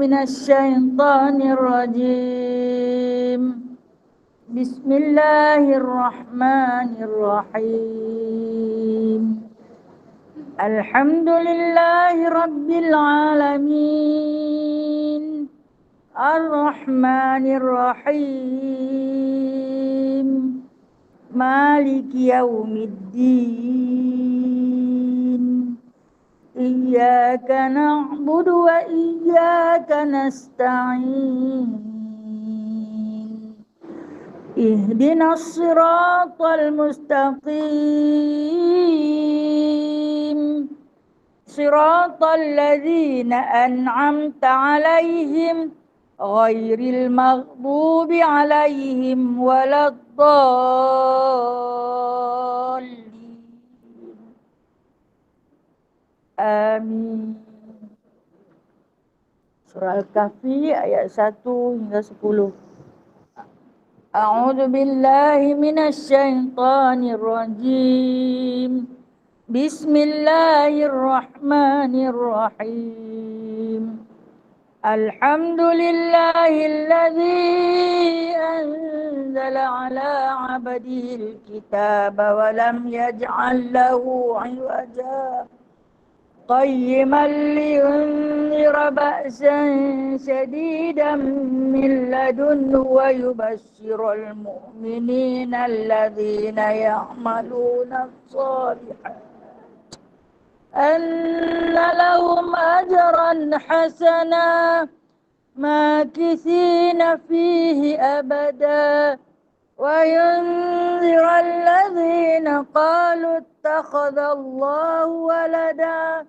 من الشيطان الرجيم. بسم الله الرحمن الرحيم. الحمد لله رب العالمين الرحمن الرحيم مالك يوم الدين إياك نعبد وإياك نستعين اهدنا الصراط المستقيم صراط الذين أنعمت عليهم غير المغضوب عليهم ولا الضالين آمين. Surah Al-Kahfi ayat 1 hingga 10. A'udzu billahi minasy syaithanir rajim. Bismillahirrahmanirrahim. Alhamdulillahilladzi anzala ala 'abdihil kitaba wa lam yaj'al lahu 'iwaja قيما لينذر بأسا شديدا من لدنه ويبشر المؤمنين الذين يعملون الصالحات أن لهم أجرا حسنا ماكثين فيه أبدا وينذر الذين قالوا اتخذ الله ولدا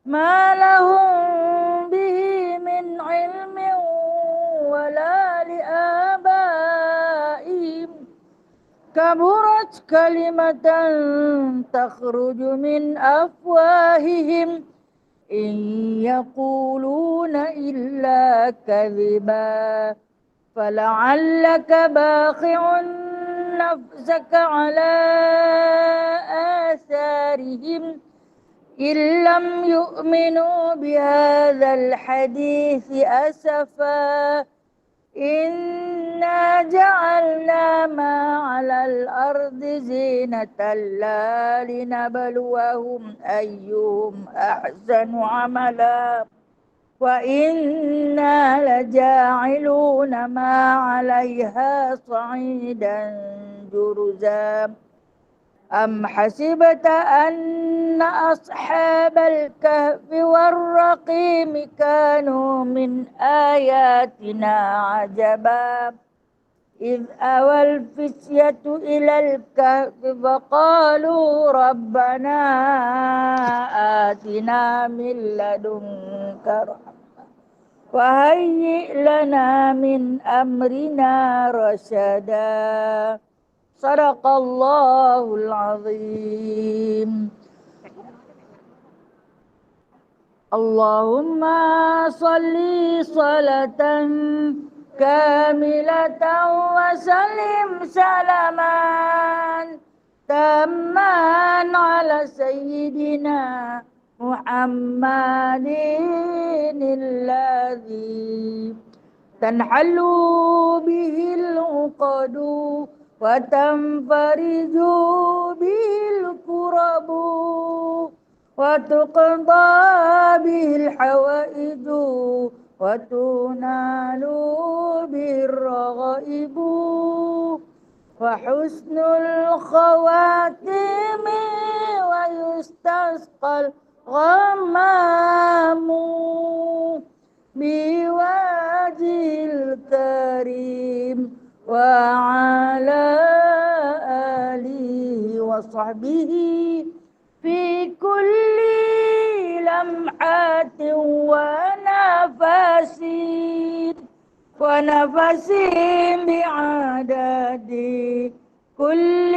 ما لهم به من علم ولا لآبائهم كبرت كلمة تخرج من أفواههم إن يقولون إلا كذبا فلعلك باخع نفسك على آثارهم إن لم يؤمنوا بهذا الحديث أسفا إنا جعلنا ما على الأرض زينة لا لنبلوهم أيهم أحسن عملا وإنا لجاعلون ما عليها صعيدا جرزا أم حسبت أن أصحاب الكهف والرقيم كانوا من آياتنا عجبا إذ أوى الفتية إلى الكهف فقالوا ربنا آتنا من لدنك رحمة وهيئ لنا من أمرنا رشدا صدق الله العظيم. اللهم صل صلاة كاملة وسلم سلاما تاما على سيدنا محمد الذي تنحل به العقد وتنفرج به الكرب وتقضى به الحوائج وتنال به الرغائب وحسن الخواتم ويستسقى الغمام بوجه الكريم وعلى آله وصحبه في كل لمحة ونفس بعدد كل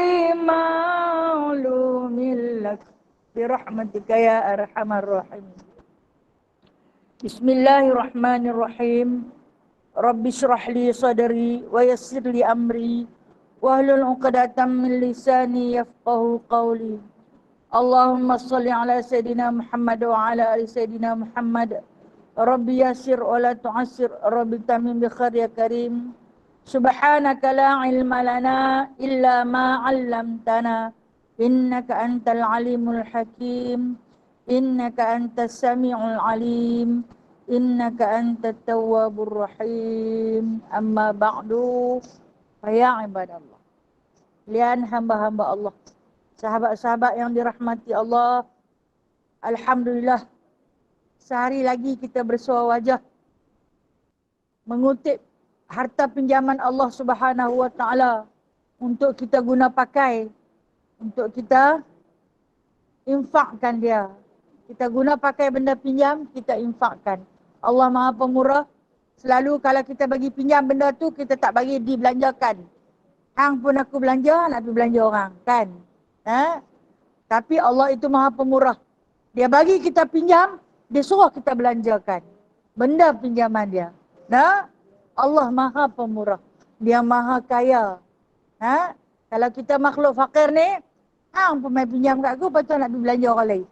معلوم لك برحمتك يا أرحم الراحمين. بسم الله الرحمن الرحيم. رب اشرح لي صدري ويسر لي أمري واحلل عقدة من لساني يفقهوا قولي. اللهم صل على سيدنا محمد وعلى آل سيدنا محمد Rabbi yassir wa la tu'assir, Rabbi tamim bi khair ya karim. Subhanaka la ilma lana illa ma 'allamtana, innaka antal alimul hakim, innaka antas sami'ul alim, innaka antat tawwabur rahim. Amma ba'du, ya ibadallah, lian hamba-hamba Allah, sahabat-sahabat yang dirahmati Allah. Alhamdulillah, sehari lagi kita bersua wajah mengutip harta pinjaman Allah Subhanahu wa taala untuk kita guna pakai, untuk kita infakkan dia. Kita guna pakai benda pinjam, kita infakkan. Allah Maha Pemurah. Selalu kalau kita bagi pinjam benda tu, kita tak bagi dibelanjakan. Hang pun aku belanja, nak pergi belanja orang, kan? Tapi Allah itu Maha Pemurah. Dia bagi kita pinjam, dia suruh kita belanjakan benda pinjaman dia. Allah Maha Pemurah. Dia Maha Kaya. Kalau kita makhluk fakir ni, hang pun main pinjam kat aku, lepas tu nak pergi belanja orang lain.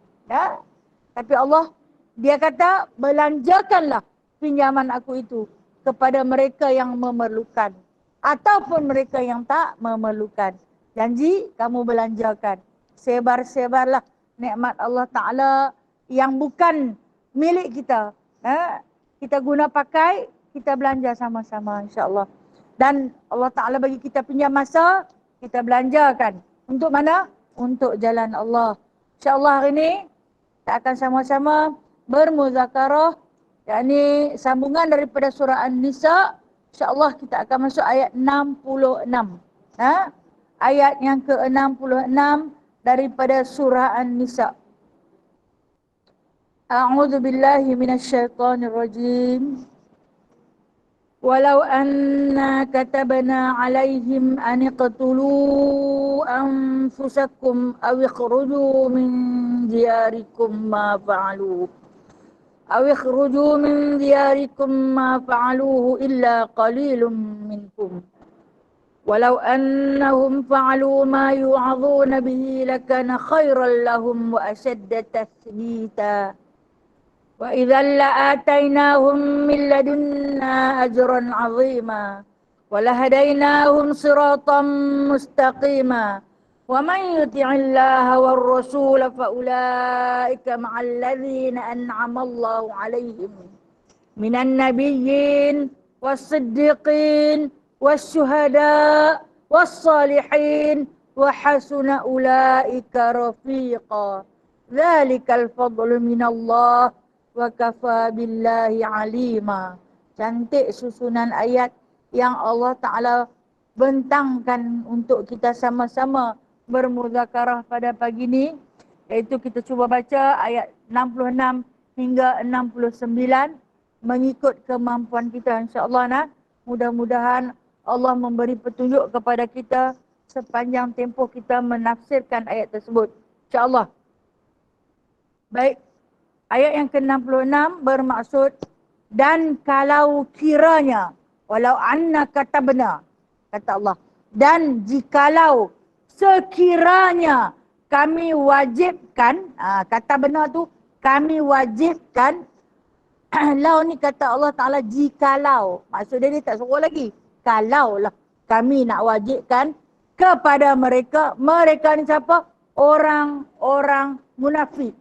Tapi Allah, dia kata, belanjakanlah pinjaman aku itu kepada mereka yang memerlukan ataupun mereka yang tak memerlukan. Janji kamu belanjakan. Sebar-sebarlah nikmat Allah Ta'ala yang bukan milik kita. Kita guna pakai, kita belanja sama-sama insya-Allah. Dan Allah Ta'ala bagi kita pinjam masa, kita belanjakan. Untuk mana? Untuk jalan Allah. InsyaAllah hari ini kita akan sama-sama bermuzakarah, yakni sambungan daripada surah An-Nisa. InsyaAllah kita akan masuk ayat 66. Ayat yang ke-66 daripada surah An-Nisa. A'udzu billahi minasyaitonir rajim. Walau anna katabna 'alaihim an iqtulu anfusakum aw ikhruju min diyarikum ma fa'aluhu illa qalilun minkum. Walau annahum fa'alu ma yu'adhuna bihi lakana khairan lahum wa ashadda tathbita. Wa idzal la'atainahum min ladunna ajran 'azima wa lahadainahum siratan mustaqima. Wa man yuti'illaha war rasul fa ulaika ma'al ladzina an'ama Allahu 'alaihim minan nabiyyin was-siddiqin was-syuhada was-salihin wa hasuna ulaika rafiqa. Dzalikal fadlu minallah wa kafa billahi alima. Cantik susunan ayat yang Allah Ta'ala bentangkan untuk kita sama-sama bermuzakarah pada pagi ini, iaitu kita cuba baca ayat 66 hingga 69 mengikut kemampuan kita insya-Allah. Mudah-mudahan Allah memberi petunjuk kepada kita sepanjang tempoh kita menafsirkan ayat tersebut insya-Allah. Baik. Ayat yang ke-66 bermaksud, dan kalau kiranya, walau anna katabna, kata Allah, dan jikalau sekiranya kami wajibkan, kata benar tu, kami wajibkan. Lau ni kata Allah Ta'ala jikalau, maksudnya dia tak suruh lagi. Kalau lah kami nak wajibkan kepada mereka, mereka ni siapa? Orang-orang munafik.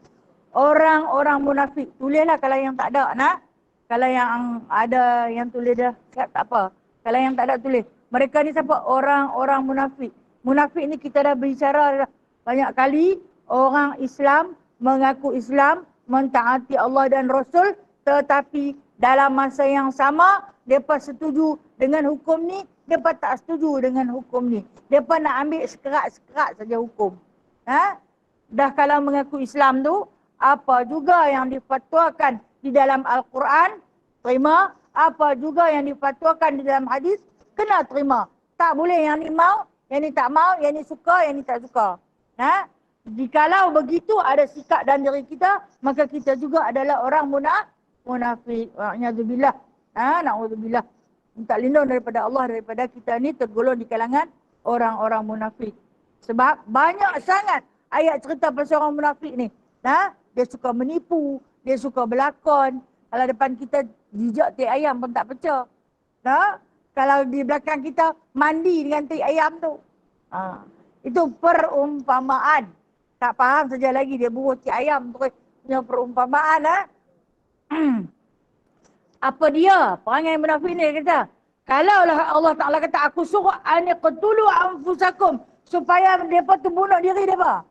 Orang-orang munafik. Tulislah kalau yang tak ada. Kalau yang ada yang tulis dah, tak apa. Kalau yang tak ada tulis. Mereka ni siapa? Orang-orang munafik. Munafik ni kita dah berbicara dah banyak kali. Orang Islam mengaku Islam, mentaati Allah dan Rasul, tetapi dalam masa yang sama, mereka setuju dengan hukum ni, mereka tak setuju dengan hukum ni. Mereka nak ambil sekerat-sekerat saja hukum. Dah kalau mengaku Islam tu, apa juga yang difatwakan di dalam Al-Quran, terima. Apa juga yang difatwakan di dalam hadis, kena terima. Tak boleh yang ni mau, yang ni tak mau, yang ni suka, yang ni tak suka. Jikalau begitu ada sikap dalam diri kita, maka kita juga adalah orang munafik. Na'udzubillah. Na'udzubillah. Minta lindung daripada Allah, daripada kita ni tergolong di kalangan orang-orang munafik. Sebab banyak sangat ayat cerita pasal orang munafik ni. Dia suka menipu, dia suka berlakon, Kalau depan kita jijak tai ayam pun tak pecah. Nah, kalau di belakang kita mandi dengan tai ayam tu. Itu perumpamaan. Tak faham saja lagi dia buruh tai ayam tu punya perumpamaan. Apa dia? Perangai munafik ni kata, kalaulah Allah Ta'ala kata, aku suruh aniqtulu anfusakum, supaya mereka tu bunuh diri mereka.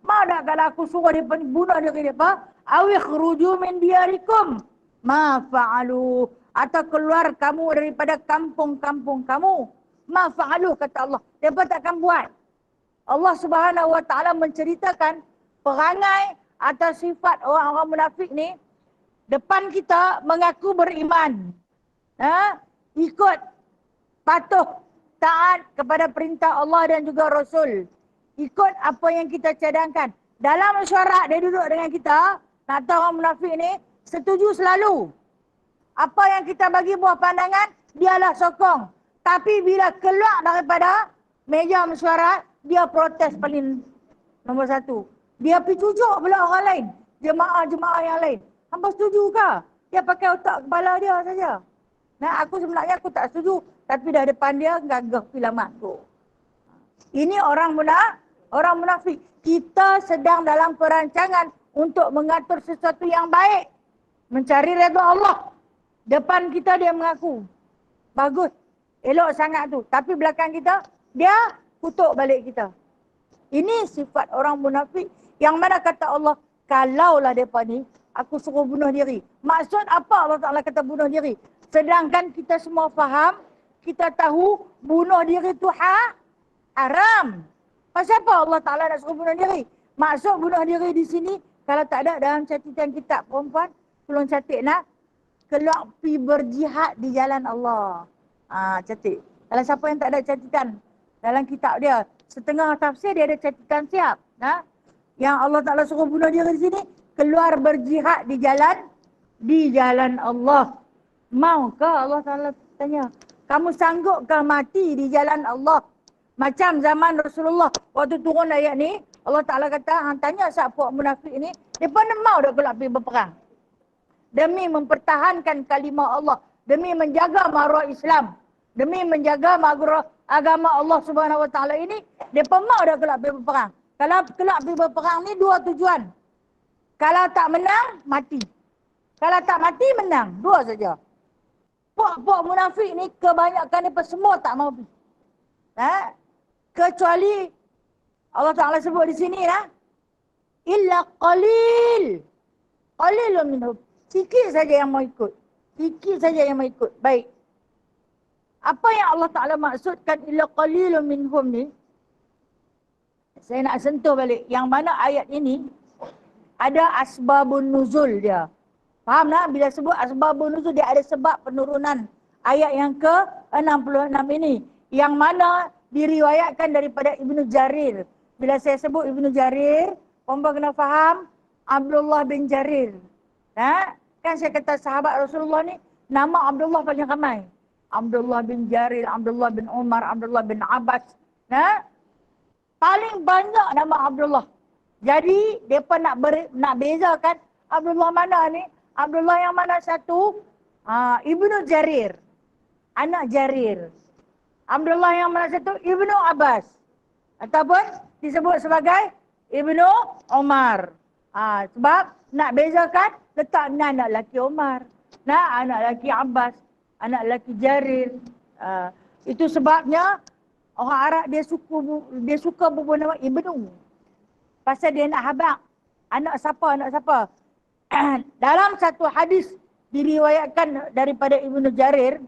Mau tak kalau aku suruh mereka bunuh diri mereka? Awih ruju min diarikum. Ma fa'alu. Atau keluar kamu daripada kampung-kampung kamu. Ma fa'alu, kata Allah. Mereka takkan buat. Allah Subhanahu Wa Ta'ala menceritakan perangai atau sifat orang-orang munafik ni. Depan kita mengaku beriman. Ikut, patuh, taat kepada perintah Allah dan juga Rasul. Ikut apa yang kita cadangkan. Dalam mesyuarat dia duduk dengan kita, nak tahu orang munafik ni, setuju selalu. Apa yang kita bagi buah pandangan, dialah sokong. Tapi bila keluar daripada meja mesyuarat, dia protes paling nombor satu. Dia pergi cucuk pula orang lain. Jemaah-jemaah yang lain. Hamba setuju ke? Dia pakai otak kepala dia saja. Nah, aku sebenarnya aku tak setuju. Tapi dah depan dia, gagah pilamat tu. Ini orang munafik. Kita sedang dalam perancangan untuk mengatur sesuatu yang baik. Mencari redha Allah. Depan kita dia mengaku. Bagus. Elok sangat tu. Tapi belakang kita, dia kutuk balik kita. Ini sifat orang munafik. Yang mana kata Allah, kalaulah mereka ni, aku suruh bunuh diri. Maksud apa Allah Ta'ala kata bunuh diri? Sedangkan kita semua faham, kita tahu bunuh diri itu haram. Pasal apa Allah Ta'ala nak suruh bunuh diri? Maksud bunuh diri di sini, kalau tak ada dalam catatan kitab perempuan, tolong catik nak, keluar pergi berjihad di jalan Allah. Catik. Kalau siapa yang tak ada catatan dalam kitab dia, setengah tafsir dia ada catatan siap. Yang Allah Ta'ala suruh bunuh diri di sini, keluar berjihad di jalan Allah. Maukah Allah Ta'ala tanya, kamu sanggupkah mati di jalan Allah? Macam zaman Rasulullah, waktu turun ayat ni, Allah Ta'ala kata, tanya siapa munafik ni, dia pun mau dah keluar pergi berperang. Demi mempertahankan kalimah Allah, demi menjaga maruah Islam, demi menjaga maruah agama Allah Subhanahu Wa Ta'ala ini, dia pun mau dah keluar pergi berperang. Kalau keluar pergi berperang ni dua tujuan. Kalau tak menang, mati. Kalau tak mati, menang. Dua saja. Puak-puak munafik ni kebanyakan mereka semua tak mau pergi. Kecuali Allah Ta'ala sebut di sini illa qalil. Qalilun minhum. Sikit saja yang mau ikut. Sikit saja yang mau ikut. Baik. Apa yang Allah Ta'ala maksudkan illa qalilun minhum ni? Saya nak sentuh balik. Yang mana ayat ini ada asbabun nuzul dia. Faham tak? Bila sebut asbabun nuzul, dia ada sebab penurunan ayat yang ke-66 ini. Yang mana diriwayatkan daripada Ibnu Jarir. Bila saya sebut Ibnu Jarir, perempuan kena faham Abdullah bin Jarir. Kan saya kata sahabat Rasulullah ni, nama Abdullah paling ramai. Abdullah bin Jarir, Abdullah bin Umar, Abdullah bin Abbas. Paling banyak nama Abdullah. Jadi, mereka nak bezakan Abdullah mana ni? Abdullah yang mana satu? Ibnu Jarir. Anak Jarir. Abdullah yang mana satu? Ibnu Abbas. Ataupun disebut sebagai Ibnu Umar. Sebab nak bezakan, letak anak lelaki Umar. Anak lelaki Abbas. Anak lelaki Jarir. Itu sebabnya orang Arab dia suka berbunyi nama Ibnu. Pasal dia nak habaq. Anak siapa? Dalam satu hadis diriwayatkan daripada Ibnu Jarir,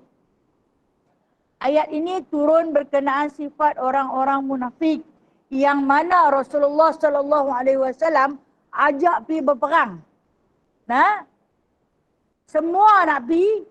ayat ini turun berkenaan sifat orang-orang munafik yang mana Rasulullah sallallahu alaihi wasallam ajak pergi berperang. Semua nak pergi,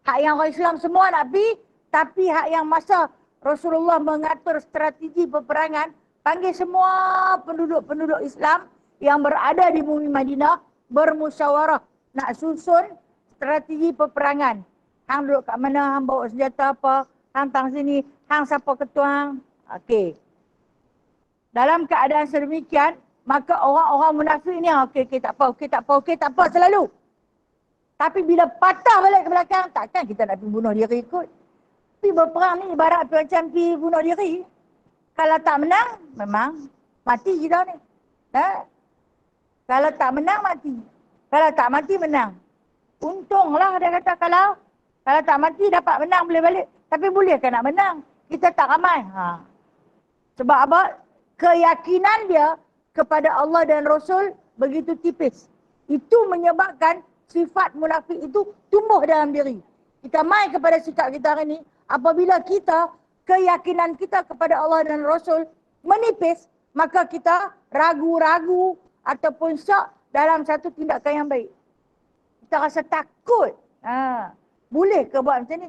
hak yang orang Islam semua nak pergi, tapi hak yang masa Rasulullah mengatur strategi peperangan, panggil semua penduduk-penduduk Islam yang berada di bumi Madinah bermusyawarah nak susun strategi peperangan. Hang duduk kat mana, hang bawa senjata apa, hang tang sini, hang siapa ketua. Okey. Dalam keadaan sedemikian, maka orang-orang munafik ni okey tak apa selalu. Tapi bila patah balik ke belakang, takkan kita nak pergi bunuh diri kot. Pergi berperang ni ibarat macam pergi bunuh diri. Kalau tak menang, memang mati kita ni. Ha? Kalau tak menang, mati. Kalau tak mati, menang. Untunglah dia kata kalau tak mati dapat menang boleh balik. Tapi bolehkah nak menang? Kita tak ramai. Sebab apa? Keyakinan dia kepada Allah dan Rasul begitu tipis. Itu menyebabkan sifat munafik itu tumbuh dalam diri. Kita mai kepada sikap kita hari ini, apabila kita, keyakinan kita kepada Allah dan Rasul menipis, maka kita ragu-ragu ataupun syak dalam satu tindakan yang baik. Kita rasa takut. Boleh ke buat macam ni?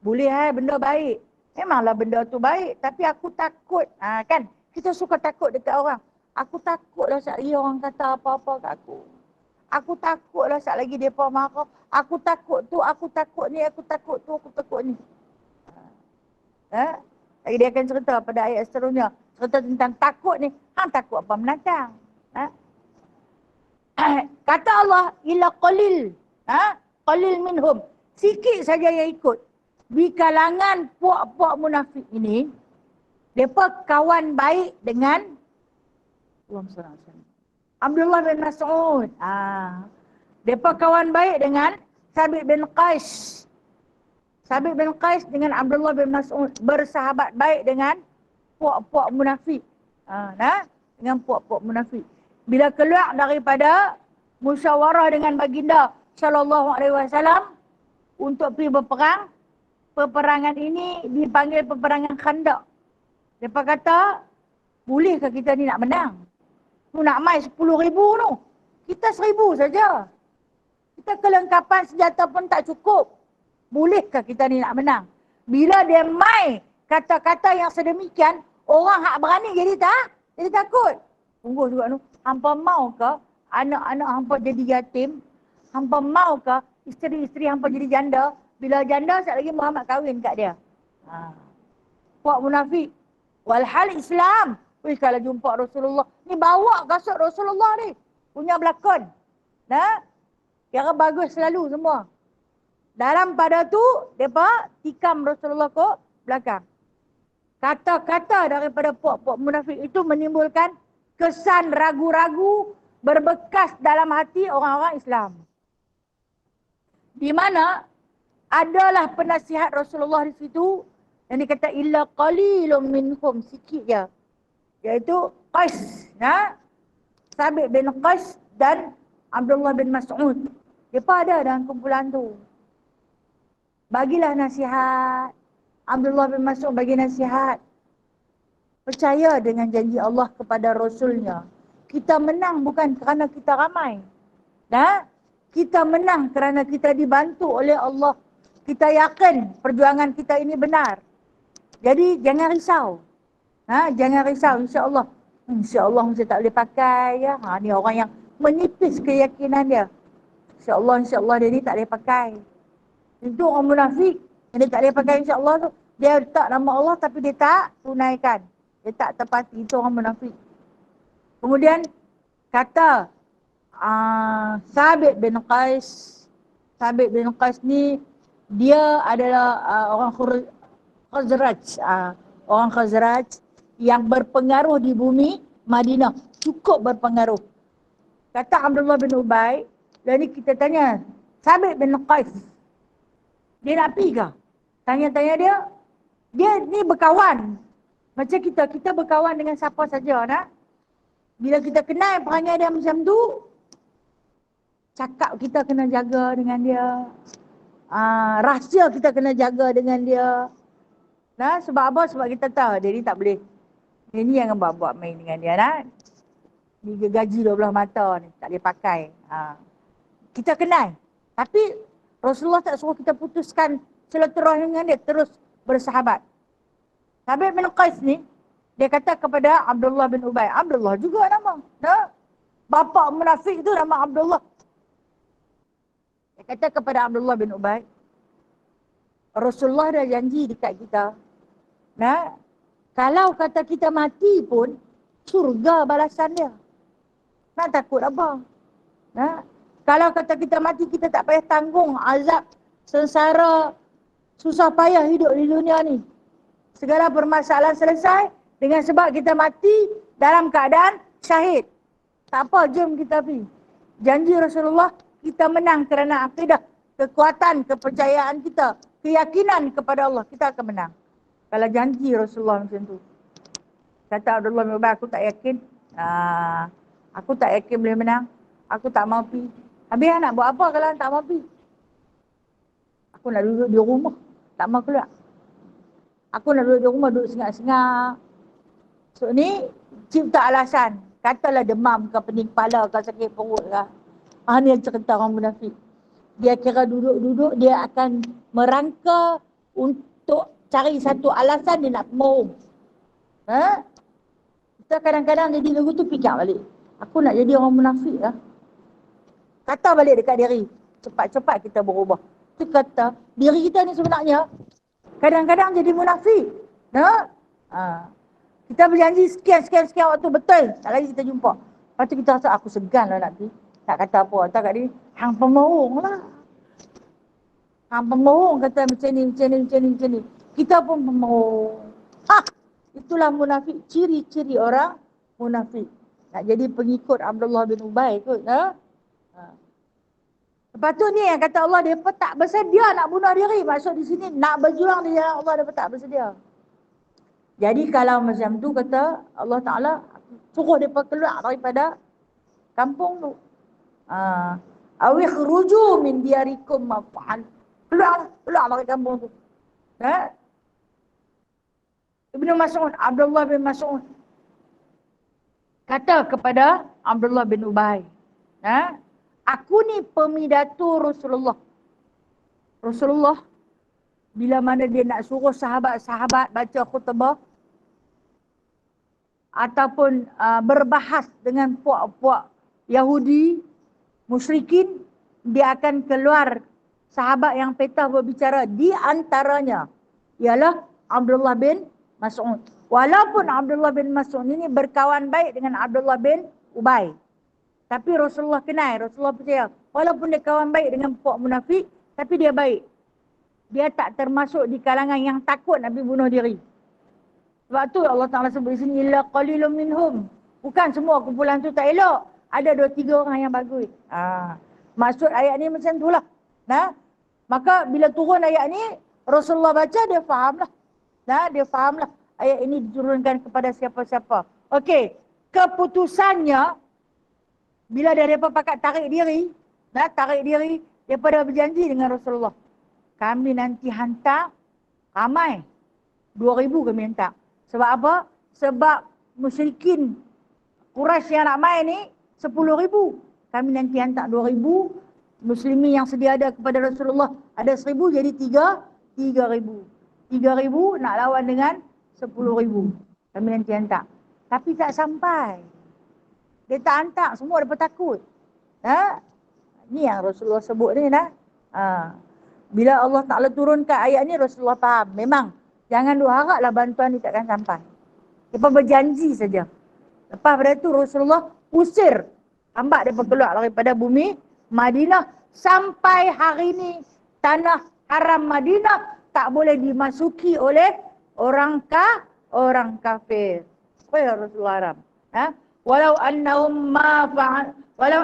Boleh benda baik. Memanglah benda tu baik, tapi aku takut. Kan? Kita suka takut dekat orang. Aku takutlah sekali orang kata apa-apa kat aku. Aku takutlah sekali lagi mereka marah. Aku takut tu, aku takut ni, aku takut tu, aku takut ni. Lagi dia akan cerita pada ayat seterusnya. Cerita tentang takut ni. Hang takut apa menatang? Kata Allah, illa qalil. Qalil minhum. Sikit saja yang ikut. Di kalangan puak-puak munafik ini, mereka kawan baik dengan Abdullah bin Mas'ud. Mereka kawan baik dengan Sabit bin Qais. Sabit bin Qais dengan Abdullah bin Mas'ud bersahabat baik dengan puak-puak munafik. Dengan puak-puak munafik. Bila keluar daripada musyawarah dengan baginda sallallahu alaihi wasallam untuk pergi berperang, peperangan ini dipanggil peperangan Khandaq. Mereka kata, bolehkah kita ni nak menang? Tu nak mai 10,000 tu. Kita 1,000 saja. Kita kelengkapan senjata pun tak cukup. Bolehkah kita ni nak menang? Bila dia mai kata-kata yang sedemikian, orang hak berani jadi takut. Tunggu juga tu. Hampa mau ke anak-anak hampa jadi yatim? Hampa mau ke isteri-isteri hampa jadi janda? Bila janda, sekali lagi Muhammad kahwin kat dia. Puak munafik. Walhal Islam. Wih, kalau jumpa Rasulullah. Ni bawa kasut Rasulullah ni. Punya belakon. Kira bagus selalu semua. Dalam pada tu, mereka tikam Rasulullah ke belakang. Kata-kata daripada puak-puak munafik itu menimbulkan kesan ragu-ragu berbekas dalam hati orang-orang Islam. Di mana adalah penasihat Rasulullah di situ yang dikata illa qalilum minhum, sikit je. Iaitu Qais, Sabit bin Qais dan Abdullah bin Mas'ud. Mereka ada dalam kumpulan tu. Bagilah nasihat. Abdullah bin Mas'ud bagi nasihat. Percaya dengan janji Allah kepada Rasulnya. Kita menang bukan kerana kita ramai. Kita menang kerana kita dibantu oleh Allah. Kita yakin perjuangan kita ini benar. Jadi jangan risau. Jangan risau, insya-Allah. Insya-Allah saya tak boleh pakai ya. Ni orang yang menipis keyakinan dia. Insya-Allah dia ni tak boleh pakai. Itu orang munafik. Dia tak boleh pakai insya-Allah tu. Dia letak nama Allah tapi dia tak tunaikan. Dia tak tepati. Itu orang munafik. Kemudian kata Sabit bin Qais. Sabit bin Qais ni dia adalah orang Khazraj. Orang Khazraj yang berpengaruh di bumi Madinah. Cukup berpengaruh. Kata Abdullah bin Ubay, dan ni kita tanya, Sabit bin Qais, dia nak pergi ke? Tanya-tanya dia, dia ni berkawan. Macam kita berkawan dengan siapa saja. Bila kita kenal perangai dia macam tu, cakap kita kena jaga dengan dia. Rahsia kita kena jaga dengan dia. Sebab apa? Sebab kita tahu dia ni tak boleh. Dia ni yang buat main dengan dia. Dia gaji 12 mata ni. Tak boleh pakai. Kita kenal. Tapi Rasulullah tak suruh kita putuskan silaturahim dengan dia. Terus bersahabat. Sabit bin Qais ni, dia kata kepada Abdullah bin Ubay. Abdullah juga nama. Bapa munafik tu nama Abdullah. Dia kata kepada Abdullah bin Ubay, Rasulullah dah janji dekat kita. Kalau kata kita mati pun, surga balasan dia. Nak takut apa? Kalau kata kita mati, kita tak payah tanggung azab, sengsara, susah payah hidup di dunia ni. Segala permasalahan selesai dengan sebab kita mati dalam keadaan syahid. Tak apa, jom kita pergi. Janji Rasulullah, kita menang kerana akidah, kekuatan, kepercayaan kita, keyakinan kepada Allah, kita akan menang. Kalau janji Rasulullah macam tu. Kata Abdullah bin Ubay, aku tak yakin. Aku tak yakin boleh menang. Aku tak mau pergi. Habis nak buat apa kalau tak mau pergi? Aku nak duduk di rumah. Tak mau keluar. Aku nak duduk di rumah, duduk sengak-sengak. So ni, cipta alasan. Katalah demam ke, pening kepala ke, sakit perut ke. Ni cerita orang munafik. Dia kira duduk-duduk, dia akan merangka untuk cari satu alasan dia nak pemurung. Kita kadang-kadang jadi lagu tu fikir balik. Aku nak jadi orang munafik lah. Kata balik dekat diri. Cepat-cepat kita berubah. Itu kata, diri kita ni sebenarnya kadang-kadang jadi munafik. Kita berjanji sekian waktu betul. Tak lagi kita jumpa. Lepas tu kita rasa aku segan lah nak pergi. Tak kata apa. Tak kat dia. Hang pemurung lah. Hang pemurung kata macam ni. Kita pun pemurung. Itulah munafik. Ciri-ciri orang munafik. Nak jadi pengikut Abdullah bin Ubay kot. Lepas tu ni yang kata Allah, dia pun tak bersedia nak bunuh diri. Maksud di sini, nak berjuang di jalan Allah, dia pun tak bersedia. Jadi kalau macam tu kata Allah Ta'ala, suruh dia keluar daripada kampung tu. Awikhruju min diyarikum maf'al. Keluar dari kampung tu. Ibnu Mas'ud, Abdullah bin Mas'ud kata kepada Abdullah bin Ubay, aku ni pemidatu Rasulullah. Rasulullah bila mana dia nak suruh sahabat-sahabat baca khutbah ataupun berbahas dengan puak-puak Yahudi, musyrikin, dia akan keluar sahabat yang petah berbicara. Di antaranya ialah Abdullah bin Mas'ud. Walaupun Abdullah bin Mas'ud ini berkawan baik dengan Abdullah bin Ubay. Tapi Rasulullah kenal, Rasulullah percaya. Walaupun dia kawan baik dengan puak munafik, tapi dia baik. Dia tak termasuk di kalangan yang takut Nabi bunuh diri. Sebab tu Allah Ta'ala sebut di sini, illa qalilum minhum. Bukan semua kumpulan tu tak elok. Ada 2-3 orang yang bagus. Maksud ayat ni macam tu lah. Maka bila turun ayat ni, Rasulullah baca, dia faham lah. Dia faham lah. Ayat ini diturunkan kepada siapa-siapa. Okey, keputusannya, bila mereka pakat tarik diri, mereka dah berjanji dengan Rasulullah. Kami nanti hantar ramai. 2,000 kami hantar. Sebab apa? Sebab musyrikin Quraisy yang nak main ni 10,000. Kami nanti hantar 2,000. Muslimin yang sedia ada kepada Rasulullah ada 1,000, jadi 3,000. 3,000 nak lawan dengan 10,000. Kami nanti hantar. Tapi tak sampai. Dia tak hantar, semua dapat takut. Ni yang Rasulullah sebut ni . Bila Allah Ta'ala turunkan ayat ni, Rasulullah faham. Memang, jangan lu haraplah bantuan ni takkan sampai. Mereka berjanji saja. Lepas pada itu Rasulullah usir hamba mereka keluar daripada bumi Madinah. Sampai hari ini, tanah haram Madinah tak boleh dimasuki oleh orang kafir. Apa yang Rasulullah haram? Walau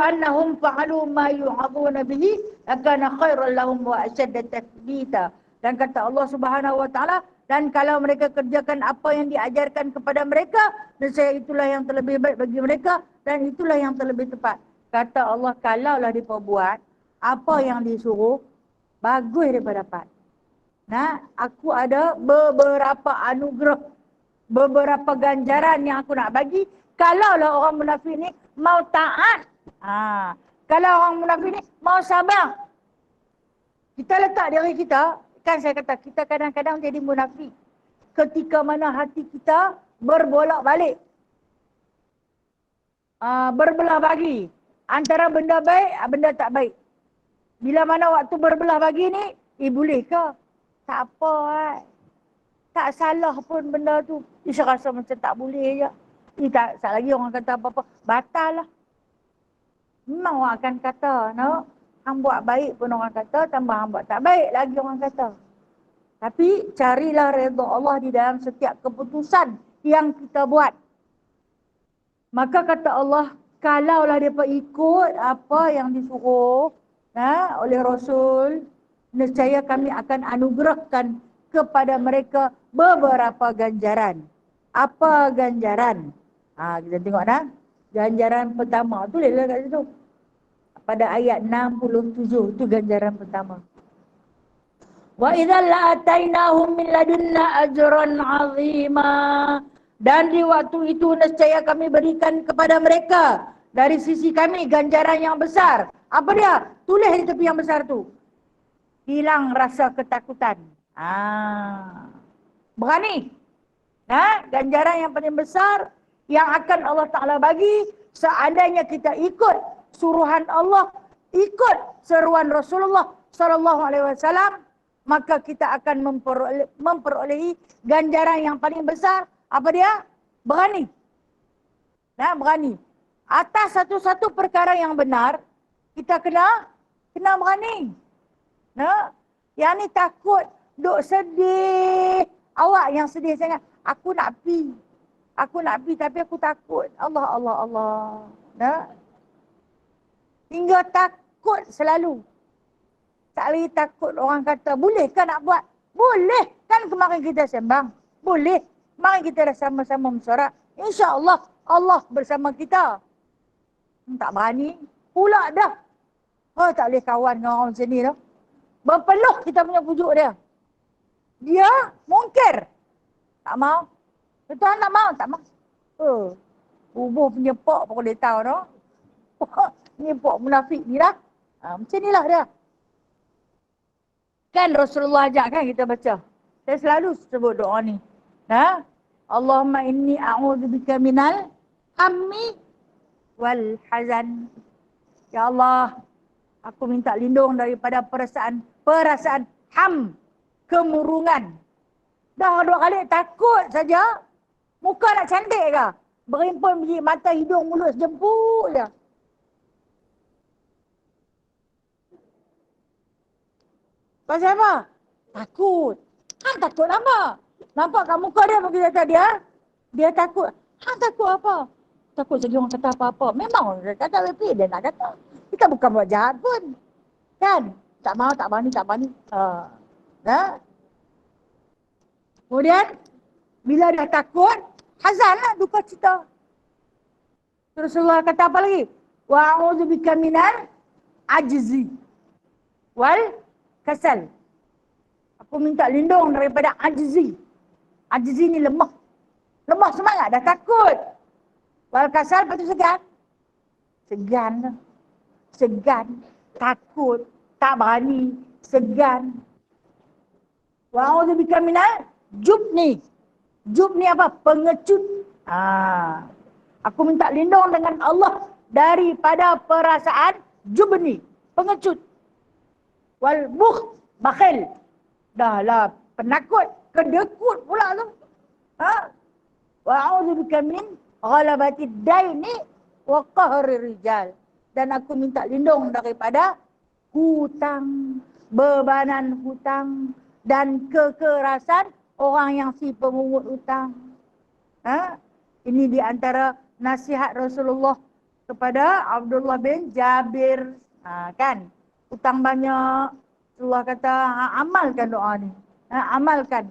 annahum fa'alu ma yu'aduna bihi lakana khairan lahum wa ashadda tathbita. Dan kata Allah Subhanahu wa taala, dan kalau mereka kerjakan apa yang diajarkan kepada mereka, nescaya itulah yang terlebih baik bagi mereka dan itulah yang terlebih tepat. Kata Allah, kalaulah mereka buat apa yang disuruh, bagus mereka dapat. Aku ada beberapa anugerah, beberapa ganjaran yang aku nak bagi. Kalaulah orang munafik ni mau taat. Kalau orang munafik ni mau sabar. Kita letak diri kita, kan saya kata, kita kadang-kadang jadi munafik. Ketika mana hati kita berbolak balik. Berbelah bagi. Antara benda baik, benda tak baik. Bila mana waktu berbelah bagi ni, boleh ke? Tak apa. Tak salah pun benda tu. Saya rasa macam tak boleh je. Tak lagi orang kata apa-apa. Batal lah. Memang orang akan kata, no, hang buat baik pun orang kata, tambah hang buat tak baik lagi orang kata. Tapi carilah redha Allah di dalam setiap keputusan yang kita buat. Maka kata Allah, kalaulah mereka ikut apa yang disuruh oleh Rasul, nescaya kami akan anugerahkan kepada mereka beberapa ganjaran. Apa ganjaran? Kita tengok dah. Ganjaran pertama, tulislah kat situ. Pada ayat 67, itu ganjaran pertama. Wa idzal la'atainahum min ladunna ajran 'azima. Dan di waktu itu nescaya kami berikan kepada mereka dari sisi kami ganjaran yang besar. Apa dia? Tulis di tepi yang besar tu. Hilang rasa ketakutan. Berani. Ganjaran yang paling besar yang akan Allah Ta'ala bagi seandainya kita ikut suruhan Allah, ikut seruan Rasulullah sallallahu alaihi wasallam, maka kita akan memperolehi ganjaran yang paling besar. Apa dia? Berani. Berani. Atas satu-satu perkara yang benar, kita kena berani. Yang ni takut, duk sedih. Awak yang sedih sangat. Aku nak pi tapi aku takut. Allah. Hingga takut selalu. Tak lagi takut orang kata, boleh kan nak buat? Boleh. Kan kemarin kita sembang. Boleh. Mari kita dah sama-sama bersorak. InsyaAllah Allah bersama kita. Tak berani. Pula dah. Tak boleh kawan dengan orang macam ni dah. Berpeluh kita punya pujuk dia. Dia mungkir. Tak mau. Tuan tak mau? Tak mau. Bubuh punya pok pun dia tahu no. Ni pok munafik ni lah. Macam ni lah dia. Kan Rasulullah ajak kan kita baca. Saya selalu sebut doa ni. Allahumma inni a'udzubika minal hammi wal hazan. Ya Allah, aku minta lindung daripada perasaan ham, kemurungan. Dah 2 kali takut saja. Muka nak cantik ke? Berimpun biji mata, hidung, mulut sejemput je. Pasal apa? Takut. Hang takut apa? Nampak kat muka dia bagi kata dia takut. Hang takut apa? Takut jadi orang kata apa-apa. Memang orang kata tapi dia nak kata. Kita bukan buat jahat pun. Kan? Tak mau, tak berani. Kemudian bila dia takut, hazanlah, duka cita. Rasulullah kata apa lagi? Wa a'udzubika minal ajzi wal kasal. Aku minta lindung daripada ajzi. Ajzi ni lemah. Lemah semangat, dah takut. Wal kasal, lepas tu segan. Segan. Takut. Tak berani. Segan. Wa a'udzubika minal jubni. Jubni apa? Pengecut. Aku minta lindung dengan Allah daripada perasaan jubni. Pengecut. Wal bakhil. Dah lah penakut. Kedekut pula tu. Wa a'udzubika min ghalabatid daini wa qahri rijal. Dan aku minta lindung daripada hutang, bebanan hutang dan kekerasan orang yang si pemungut hutang. Ini di antara nasihat Rasulullah kepada Abdullah bin Jabir. Kan? Hutang banyak. Rasulullah kata, amalkan doa ni. Amalkan.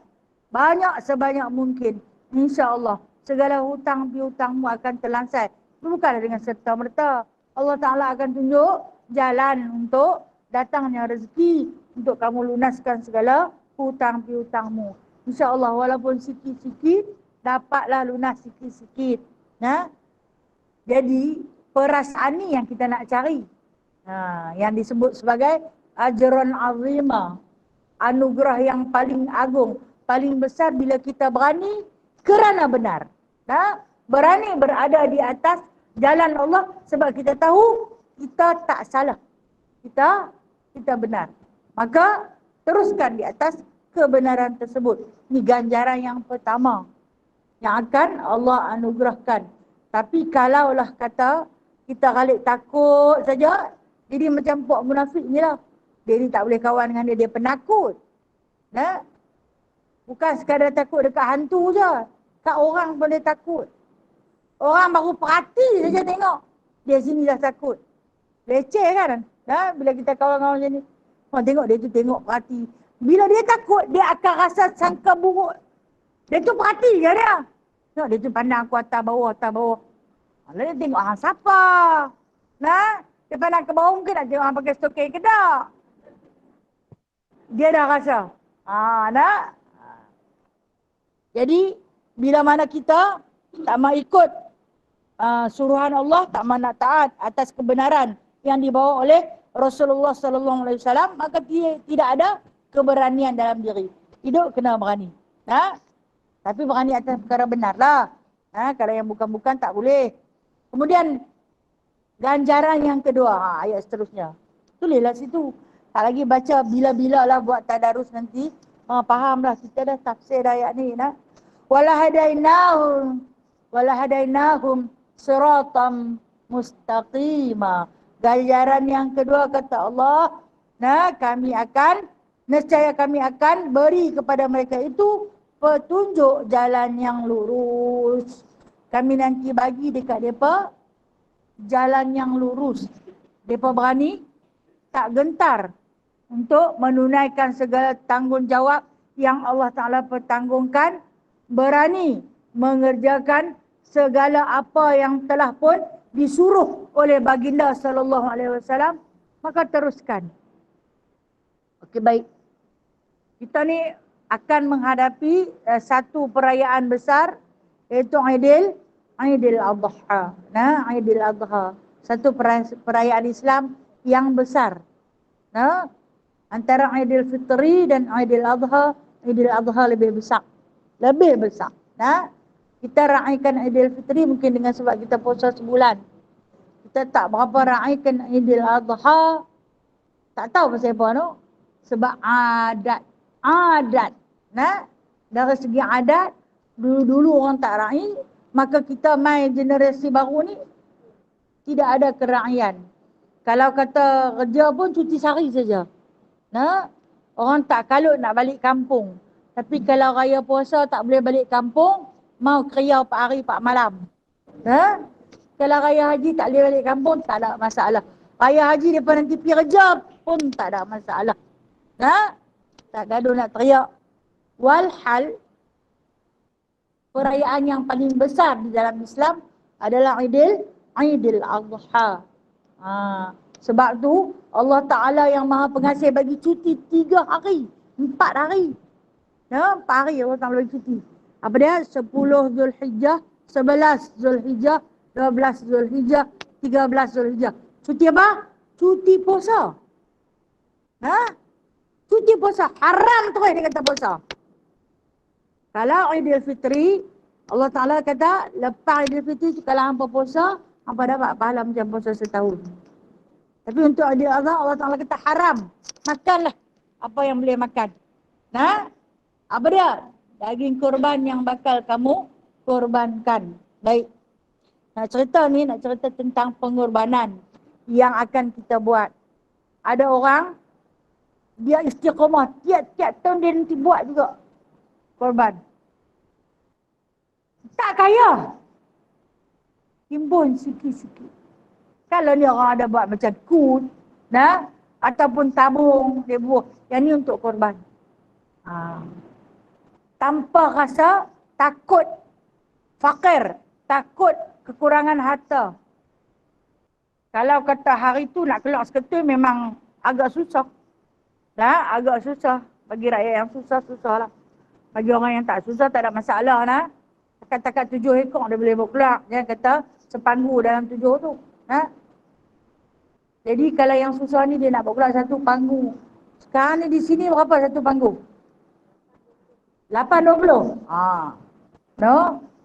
Banyak sebanyak mungkin. InsyaAllah. Segala hutang piutangmu akan terlansai. Bukanlah dengan serta-merta. Allah Ta'ala akan tunjuk jalan untuk datangnya rezeki. Untuk kamu lunaskan segala hutang piutangmu. InsyaAllah walaupun sikit-sikit, dapatlah lunas sikit-sikit. Jadi, perasaan ni yang kita nak cari. Yang disebut sebagai ajran azima. Anugerah yang paling agung. Paling besar bila kita berani kerana benar. Berani berada di atas jalan Allah sebab kita tahu kita tak salah. Kita benar. Maka teruskan di atas kebenaran tersebut. Ini ganjaran yang pertama yang akan Allah anugerahkan. Tapi kalaulah kata Kita Khalid takut saja, jadi macam puak munafik ni lah. Dia ni tak boleh kawan dengan dia penakut. Nah, bukan sekadar takut dekat hantu je. Kat orang pun dia takut. Orang baru perhati saja tengok. Dia sini dah takut. Leceh kan? Bila kita kawan-kawan macam ni. Orang tengok dia tu tengok perhati. Bila dia takut, dia akan rasa sangka buruk. Dia tu perhati je dia. Tengok dia tu pandang aku atas bawah, atas bawah. Lalu dia tengok siapa. Nah, dia pandang ke bawah mungkin nak tengok orang pakai stokeng ke tak. Dia dah rasa. Nak. Jadi, bila mana kita tak mau ikut suruhan Allah, tak mau nak taat atas kebenaran yang dibawa oleh Rasulullah sallallahu alaihi wasallam, maka tidak ada keberanian dalam diri. Hidup kena berani. Tapi berani atas perkara benar lah. Kalau yang bukan-bukan tak boleh. Kemudian ganjaran yang kedua, ayat seterusnya. Tulislah situ. Tak lagi baca bila-bila lah buat tadarus nanti. Fahamlah kita dah tafsir ayat ni. Walahadainahum siratam mustaqima. Ganjaran yang kedua kata Allah, nescaya kami akan beri kepada mereka itu petunjuk jalan yang lurus. Kami nanti bagi dekat mereka jalan yang lurus. Mereka berani, tak gentar untuk menunaikan segala tanggungjawab yang Allah Ta'ala pertanggungkan. Berani mengerjakan segala apa yang telah pun disuruh oleh baginda sallallahu alaihi wasallam. Maka teruskan. Okey, baik. Kita ni akan menghadapi satu perayaan besar, iaitu Aidil Adha. Aidil Adha. Satu perayaan Islam yang besar. Antara Aidil Fitri dan Aidil Adha lebih besar. Lebih besar. Kita raikan Aidil Fitri mungkin dengan sebab kita puasa sebulan. Kita tak berapa raikan Aidil Adha. Tak tahu pasal apa tu. Sebab adat. Dari segi adat, dulu-dulu orang tak raih, maka kita main generasi baru ni tidak ada keraian. Kalau kata kerja pun cuti sehari saja. Orang tak kalut nak balik kampung. Tapi kalau raya puasa tak boleh balik kampung, mau kerja 4 hari 4 malam. Kalau raya haji tak boleh balik kampung, tak ada masalah. Raya haji daripada nanti pergi kerja pun tak ada masalah. Tak gaduh nak teriak. Walhal, perayaan yang paling besar di dalam Islam adalah Aidil Adha. Sebab tu Allah Ta'ala yang Maha Pengasih bagi cuti 3 hari, 4 hari. 4 hari Allah Ta'ala bagi cuti. Apa dia? 10 Zulhijjah, 11 Zulhijjah, 12 Zulhijjah, 13 Zulhijjah. Cuti apa? Cuti puasa. Cuti puasa. Haram terus dia kata puasa. Kalau Aidil Fitri, Allah Ta'ala kata, lepas Aidil Fitri, kalau hampa puasa, hampa dapat pahala macam puasa setahun. Tapi untuk Aidil Adha, Allah Ta'ala kata haram. Makanlah apa yang boleh makan. Apa dia? Daging korban yang bakal kamu korbankan. Baik. Nak cerita tentang pengorbanan yang akan kita buat. Ada orang, dia istiqamah. Tiap-tiap tahun dia nanti buat juga korban. Tak kaya. Himpun sikit-sikit. Kalau ni orang ada buat macam kut, ataupun tabung, dia buat. Yang ni untuk korban. Tanpa rasa takut fakir, takut kekurangan harta. Kalau kata hari tu nak keluar seketul memang agak susah. Agak susah. Bagi rakyat yang susah lah. Bagi orang yang tak susah tak ada masalah lah. Takat-takat 7 ekor dia boleh bawa keluar. Dia kata sepanggu dalam 7 tu. Jadi kalau yang susah ni dia nak bawa keluar satu panggu. Sekarang ni di sini berapa satu panggu? 8.20.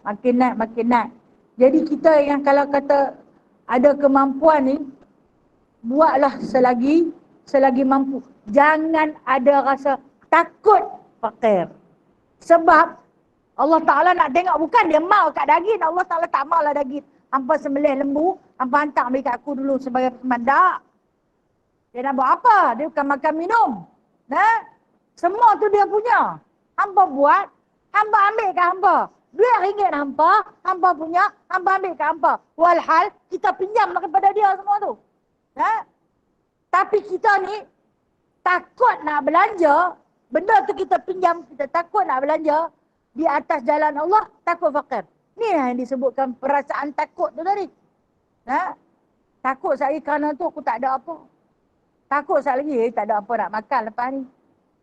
Makin naik. Jadi kita yang kalau kata ada kemampuan ni, buatlah selagi mampu. Jangan ada rasa takut fakir. Sebab Allah Ta'ala nak tengok, bukan dia mau kat daging. Allah Ta'ala tak mau lah daging. Hampa sembelih lembu, Hampa hantar ambil kat aku dulu sebagai persembahan. Tak. Dia nak buat apa? Dia bukan makan minum. Nah, semua tu dia punya. Hampa buat, hampa ambil kat hampa. RM2 hampa punya, hampa ambil kat hampa. Walhal, kita pinjam daripada dia semua tu. Nah, tapi kita ni, takut nak belanja, benda tu kita pinjam, kita takut nak belanja, di atas jalan Allah, takut fakir. Ni yang disebutkan perasaan takut tu tadi. Nah, takut sekali kerana tu aku tak ada apa. Takut sekali lagi, tak ada apa nak makan lepas ni.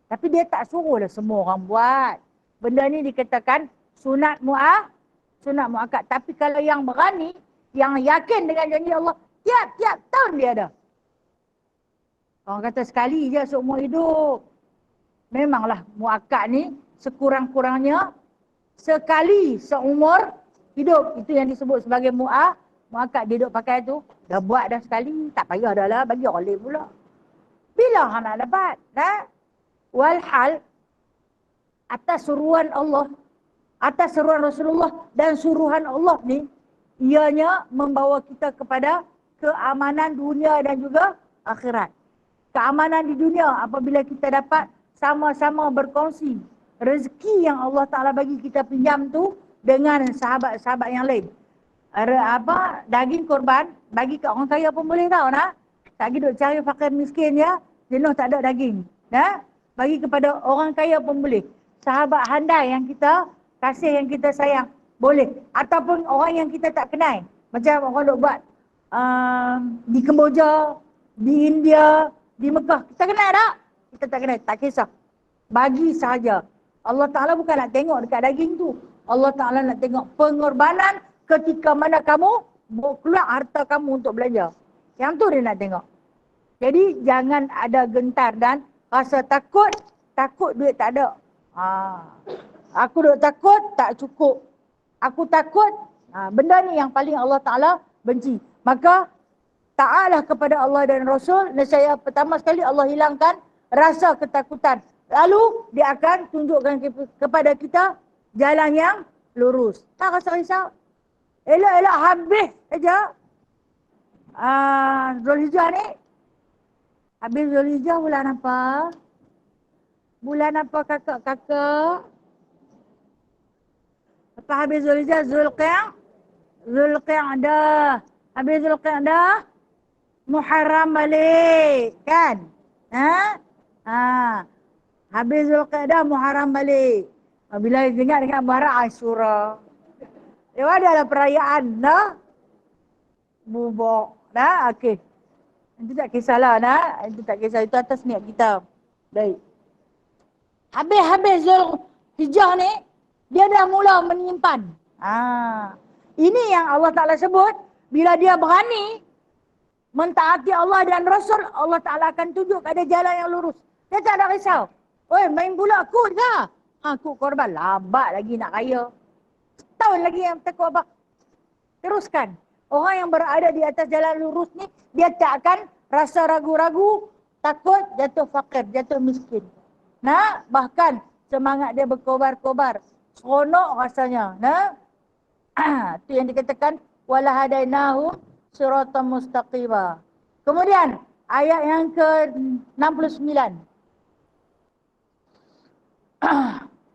Tapi dia tak suruh lah semua orang buat. Benda ni dikatakan sunat mu'akkad. Tapi kalau yang berani, yang yakin dengan janji Allah, tiap-tiap tahun dia ada. Orang kata sekali je seumur hidup. Memanglah mu'akkad ni sekurang-kurangnya sekali seumur hidup. Itu yang disebut sebagai mu'akkad. Dia duduk pakai tu, dah buat dah sekali, tak payah dah lah, bagi orang lain pula. Bila orang nak dapat? Walhal, atas suruhan Allah, atas suruhan Rasulullah dan suruhan Allah ni, ianya membawa kita kepada keamanan dunia dan juga akhirat. Keamanan di dunia apabila kita dapat sama-sama berkongsi rezeki yang Allah Ta'ala bagi kita pinjam tu dengan sahabat-sahabat yang lain. Daging korban bagi ke orang kaya pun boleh tahu nak. Tak pergi duk cari fakir miskin ya, jenuh tak ada daging. Bagi kepada orang kaya pun boleh. Sahabat handai yang kita kasih, yang kita sayang, boleh. Ataupun orang yang kita tak kenal. Macam orang duk buat di Kemboja, di India, di Mekah. Kita kenal tak? Kita tak kenal, tak kisah. Bagi sahaja. Allah Ta'ala bukan nak tengok dekat daging tu. Allah Ta'ala nak tengok pengorbanan ketika mana kamu keluar harta kamu untuk belanja. Yang tu dia nak tengok. Jadi jangan ada gentar dan rasa takut duit tak ada. Aku duk takut tak cukup. Aku takut, benda ni yang paling Allah Ta'ala benci. Maka taatlah kepada Allah dan Rasul. Nescaya pertama sekali Allah hilangkan rasa ketakutan. Lalu dia akan tunjukkan kepada kita jalan yang lurus. Tak rasa risau. Elok-elok habis saja. Zulhijjah ni. Habis Zulhijjah bulan apa? Bulan apa kakak-kakak? Lepas habis Zulhijjah, Zulqia'dah. Habis Zulqia'dah, Muharram balik. Kan? Habis Zulqia'dah, Muharram balik. Bila ingat dengan Muharram, Asyura. Dia ada perayaan dah. Bubuk. Dah, okey. Itu tak kisahlah nak. Itu tak kisah. Itu atas niat kita. Baik. Habis Zulhijjah ni, dia dah mula menyimpan. Ini yang Allah Ta'ala sebut. Bila dia berani mentaati Allah dan Rasul, Allah Ta'ala akan tunjuk ada jalan yang lurus. Dia tak ada risau. Oi, main pula kut ke? Kut korban. Lambat lagi nak raya. Tahun lagi yang takut apa? Teruskan. Orang yang berada di atas jalan lurus ni, dia tak akan rasa ragu-ragu, takut, jatuh fakir, jatuh miskin. Bahkan semangat dia berkobar-kobar. Seronok rasanya. Itu yang dikatakan, walahadainahum siratan mustaqimah. Kemudian, ayat yang ke-69.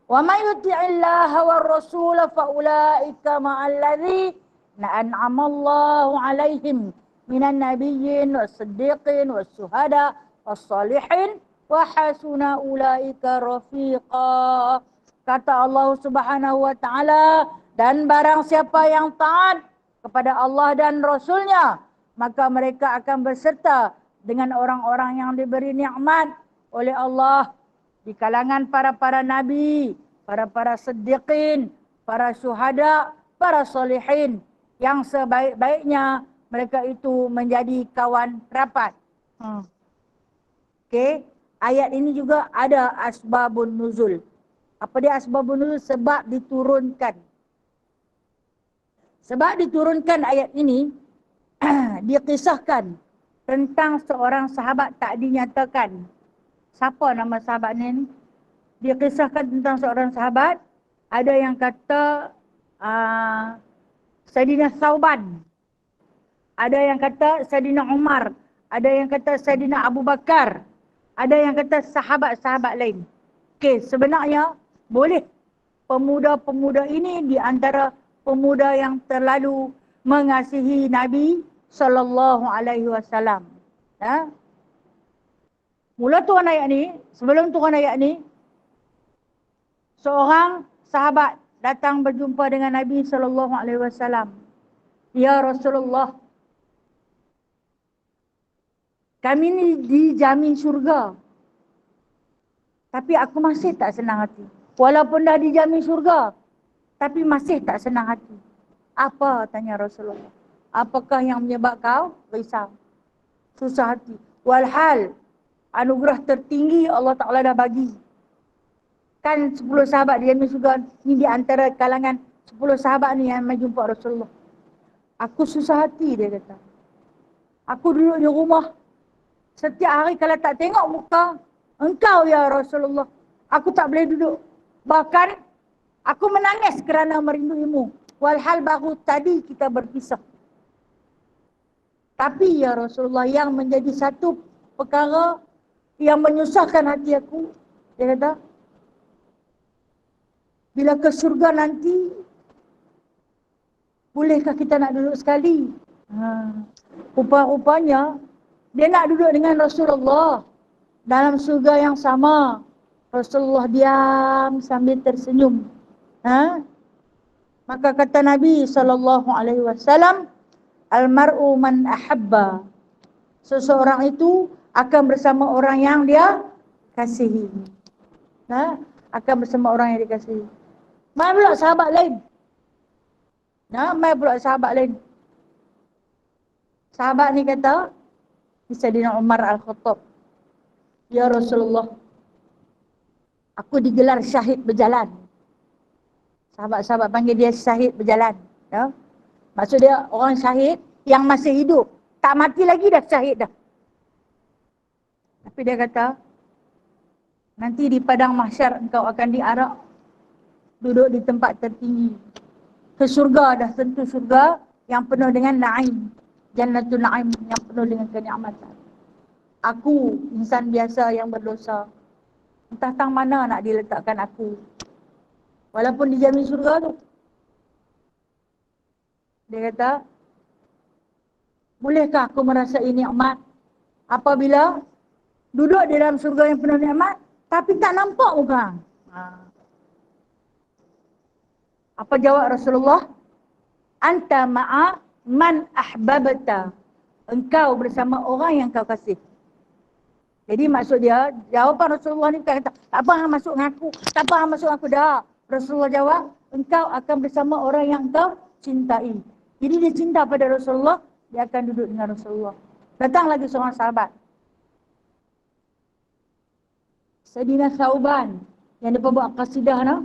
Wa may yuti'illaha war rasul fa ulaika ma'al ladzina an'ama Allahu 'alaihim minan nabiyyin was-siddiqin was-syuhada was-salihin wa hasuna ulaika rafiqa. Kata Allah Subhanahu wa taala, dan barang siapa yang taat kepada Allah dan Rasulnya, maka mereka akan berserta dengan orang-orang yang diberi nikmat oleh Allah di kalangan para nabi, para siddiqin, para syuhada, para salihin, yang sebaik-baiknya mereka itu menjadi kawan rapat. Okey, ayat ini juga ada asbabun nuzul. Apa dia asbabun nuzul? Sebab diturunkan. Sebab diturunkan ayat ini, dikisahkan tentang seorang sahabat tak dinyatakan. Siapa nama sahabatnya ni? Dikisahkan tentang seorang sahabat. Ada yang kata Sayyidina Thauban. ada yang kata Saidina Umar, ada yang kata Saidina Abu Bakar, ada yang kata sahabat-sahabat lain. Okey, sebenarnya boleh pemuda-pemuda ini di antara pemuda yang terlalu mengasihi Nabi sallallahu alaihi wasallam. Ha? Mula turun ayat ni, sebelum turun ayat ni, seorang sahabat datang berjumpa dengan Nabi sallallahu alaihi wasallam. Ya Rasulullah, kami ni dijamin syurga. Tapi aku masih tak senang hati. Walaupun dah dijamin syurga, tapi masih tak senang hati. Apa? Tanya Rasulullah. Apakah yang menyebab kau risau, susah hati? Walhal anugerah tertinggi Allah Ta'ala dah bagi. Kan 10 sahabat dijamin syurga. Ni di antara kalangan 10 sahabat ni yang menjumpa Rasulullah. Aku susah hati, dia kata. Aku duduk di rumah. Setiap hari kalau tak tengok muka engkau ya Rasulullah, aku tak boleh duduk. Bahkan aku menangis kerana merinduimu. Walhal baru tadi kita berpisah. Tapi ya Rasulullah, yang menjadi satu perkara yang menyusahkan hati aku, dia kata, bila ke surga nanti, bolehkah kita nak duduk sekali? Rupa-rupanya dia nak duduk dengan Rasulullah dalam surga yang sama. Rasulullah diam sambil tersenyum. Maka kata Nabi SAW, Al-mar'u man ahabba. Seseorang itu akan bersama orang yang dia kasihi. Akan bersama orang yang dia kasihi. Mai pula sahabat lain. Mai pula sahabat lain. Sahabat ni kata, Saidina Umar Al-Khattab, ya Rasulullah, aku digelar syahid berjalan. Sahabat-sahabat panggil dia syahid berjalan. Maksud dia orang syahid yang masih hidup. Tak mati lagi dah syahid dah. Tapi dia kata, nanti di padang mahsyar engkau akan diarak duduk di tempat tertinggi. Ke surga, dah tentu surga yang penuh dengan na'im. Jannatul na'im, yang penuh dengan kenikmatan. Aku insan biasa yang berdosa. Entah tang mana nak diletakkan aku. Walaupun dijamin surga tu. Dia kata, bolehkah aku merasai nikmat apabila duduk di dalam surga yang penuh nikmat tapi tak nampak muka? Apa jawab Rasulullah? Anta ma'a man ahbabta. Engkau bersama orang yang kau kasih. Jadi maksud dia, jawapan Rasulullah ni bukan kata, tak apa hang masuk dengan aku, tak apa hang masuk dengan aku, dah. Rasulullah jawab, engkau akan bersama orang yang kau cintai. Jadi dia cinta pada Rasulullah, dia akan duduk dengan Rasulullah. Datang lagi seorang sahabat, Saidina Thauban, yang dia buat qasidah no?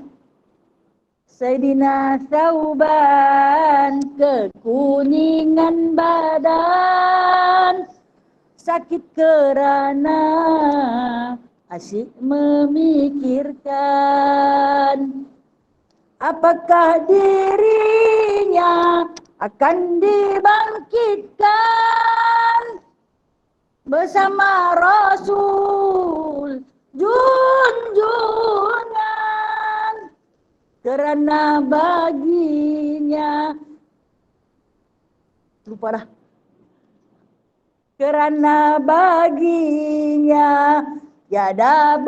Saidina Thauban, kekuningan badan, sakit kerana asyik memikirkan apakah dirinya akan dibangkitkan bersama Rasul junjungan, kerana baginya lupa dah. Kerana baginya tiada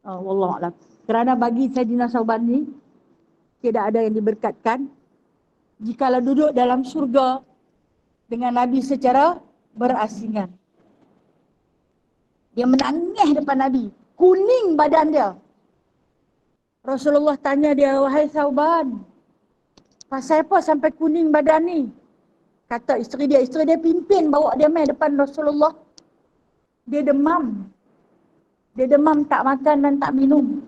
Wallahualam. Kerana bagi Saidina Thauban ni tidak ada yang diberkatkan jikalau duduk dalam surga dengan Nabi secara berasingan. Dia menangis depan Nabi, kuning badan dia. Rasulullah tanya dia, wahai Thauban, pasal apa sampai kuning badan ni? Kata isteri dia pimpin bawa dia main depan Rasulullah. Dia demam. Dia demam, tak makan dan tak minum.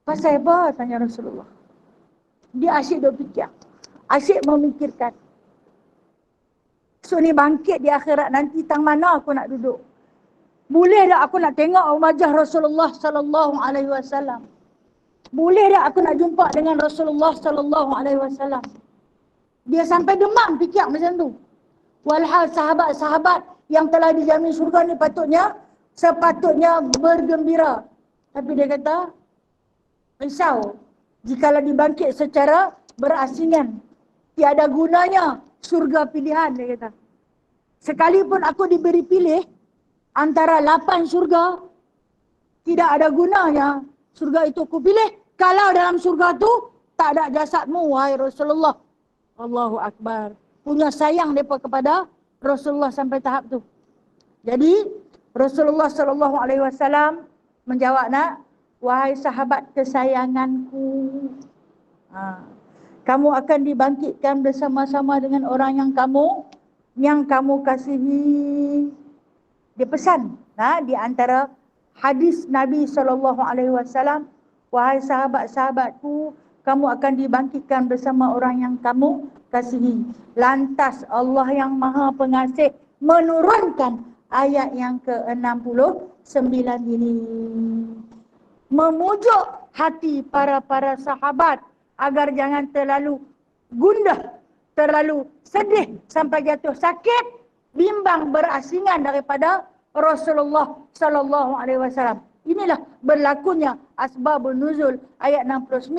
Pasal apa? Tanya Rasulullah. Dia asyik duk fikir. Asyik memikirkan. So ni bangkit di akhirat nanti, tang mana aku nak duduk? Boleh tak aku nak tengok wajah Rasulullah sallallahu alaihi wasallam? Boleh tak aku nak jumpa dengan Rasulullah sallallahu alaihi wasallam? Dia sampai demam fikir macam tu. Walhal sahabat-sahabat yang telah dijamin syurga ni sepatutnya bergembira. Tapi dia kata, risau jikalau dibangkit secara berasingan. Tiada gunanya syurga pilihan, dia kata. Sekalipun aku diberi pilih antara 8 syurga, tidak ada gunanya syurga itu aku pilih kalau dalam syurga tu tak ada jasadmu, wahai Rasulullah. Allahu Akbar. Punya sayang mereka kepada Rasulullah sampai tahap tu. Jadi Rasulullah SAW menjawab, nak, wahai sahabat kesayanganku, kamu akan dibangkitkan bersama-sama dengan orang yang kamu kasihi. Dia pesan, di antara hadis Nabi SAW, wahai sahabat-sahabatku, kamu akan dibangkitkan bersama orang yang kamu kasihi. Lantas Allah yang Maha Pengasih menurunkan ayat yang ke-69 ini, memujuk hati para sahabat agar jangan terlalu gundah, terlalu sedih sampai jatuh sakit, bimbang berasingan daripada Rasulullah SAW. Inilah berlakunya asbabun nuzul ayat 69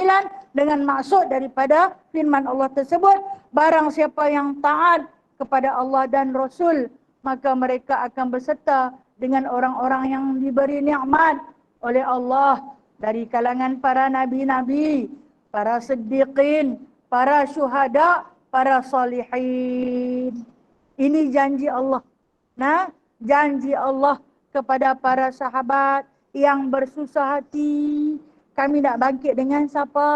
dengan maksud daripada firman Allah tersebut, barang siapa yang taat kepada Allah dan Rasul, maka mereka akan berserta dengan orang-orang yang diberi nikmat oleh Allah dari kalangan para nabi-nabi, para siddiqin, para syuhada, para salihin. Ini janji Allah. Janji Allah kepada para sahabat yang bersusah hati. Kami nak bangkit dengan siapa?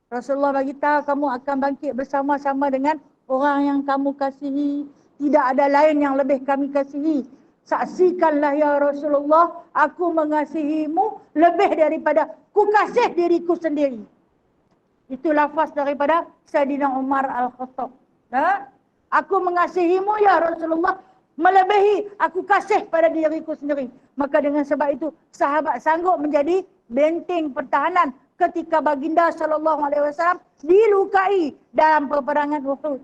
Rasulullah bagi tahu, kamu akan bangkit bersama-sama dengan orang yang kamu kasihi. Tidak ada lain yang lebih kami kasihi. Saksikanlah ya Rasulullah, aku mengasihimu lebih daripada ku kasih diriku sendiri. Itu lafaz daripada Sayyidina Umar Al-Khattab. Aku mengasihimu ya Rasulullah melebihi aku kasih pada diriku sendiri. Maka dengan sebab itu sahabat sanggup menjadi benteng pertahanan ketika baginda SAW dilukai dalam peperangan Uhud.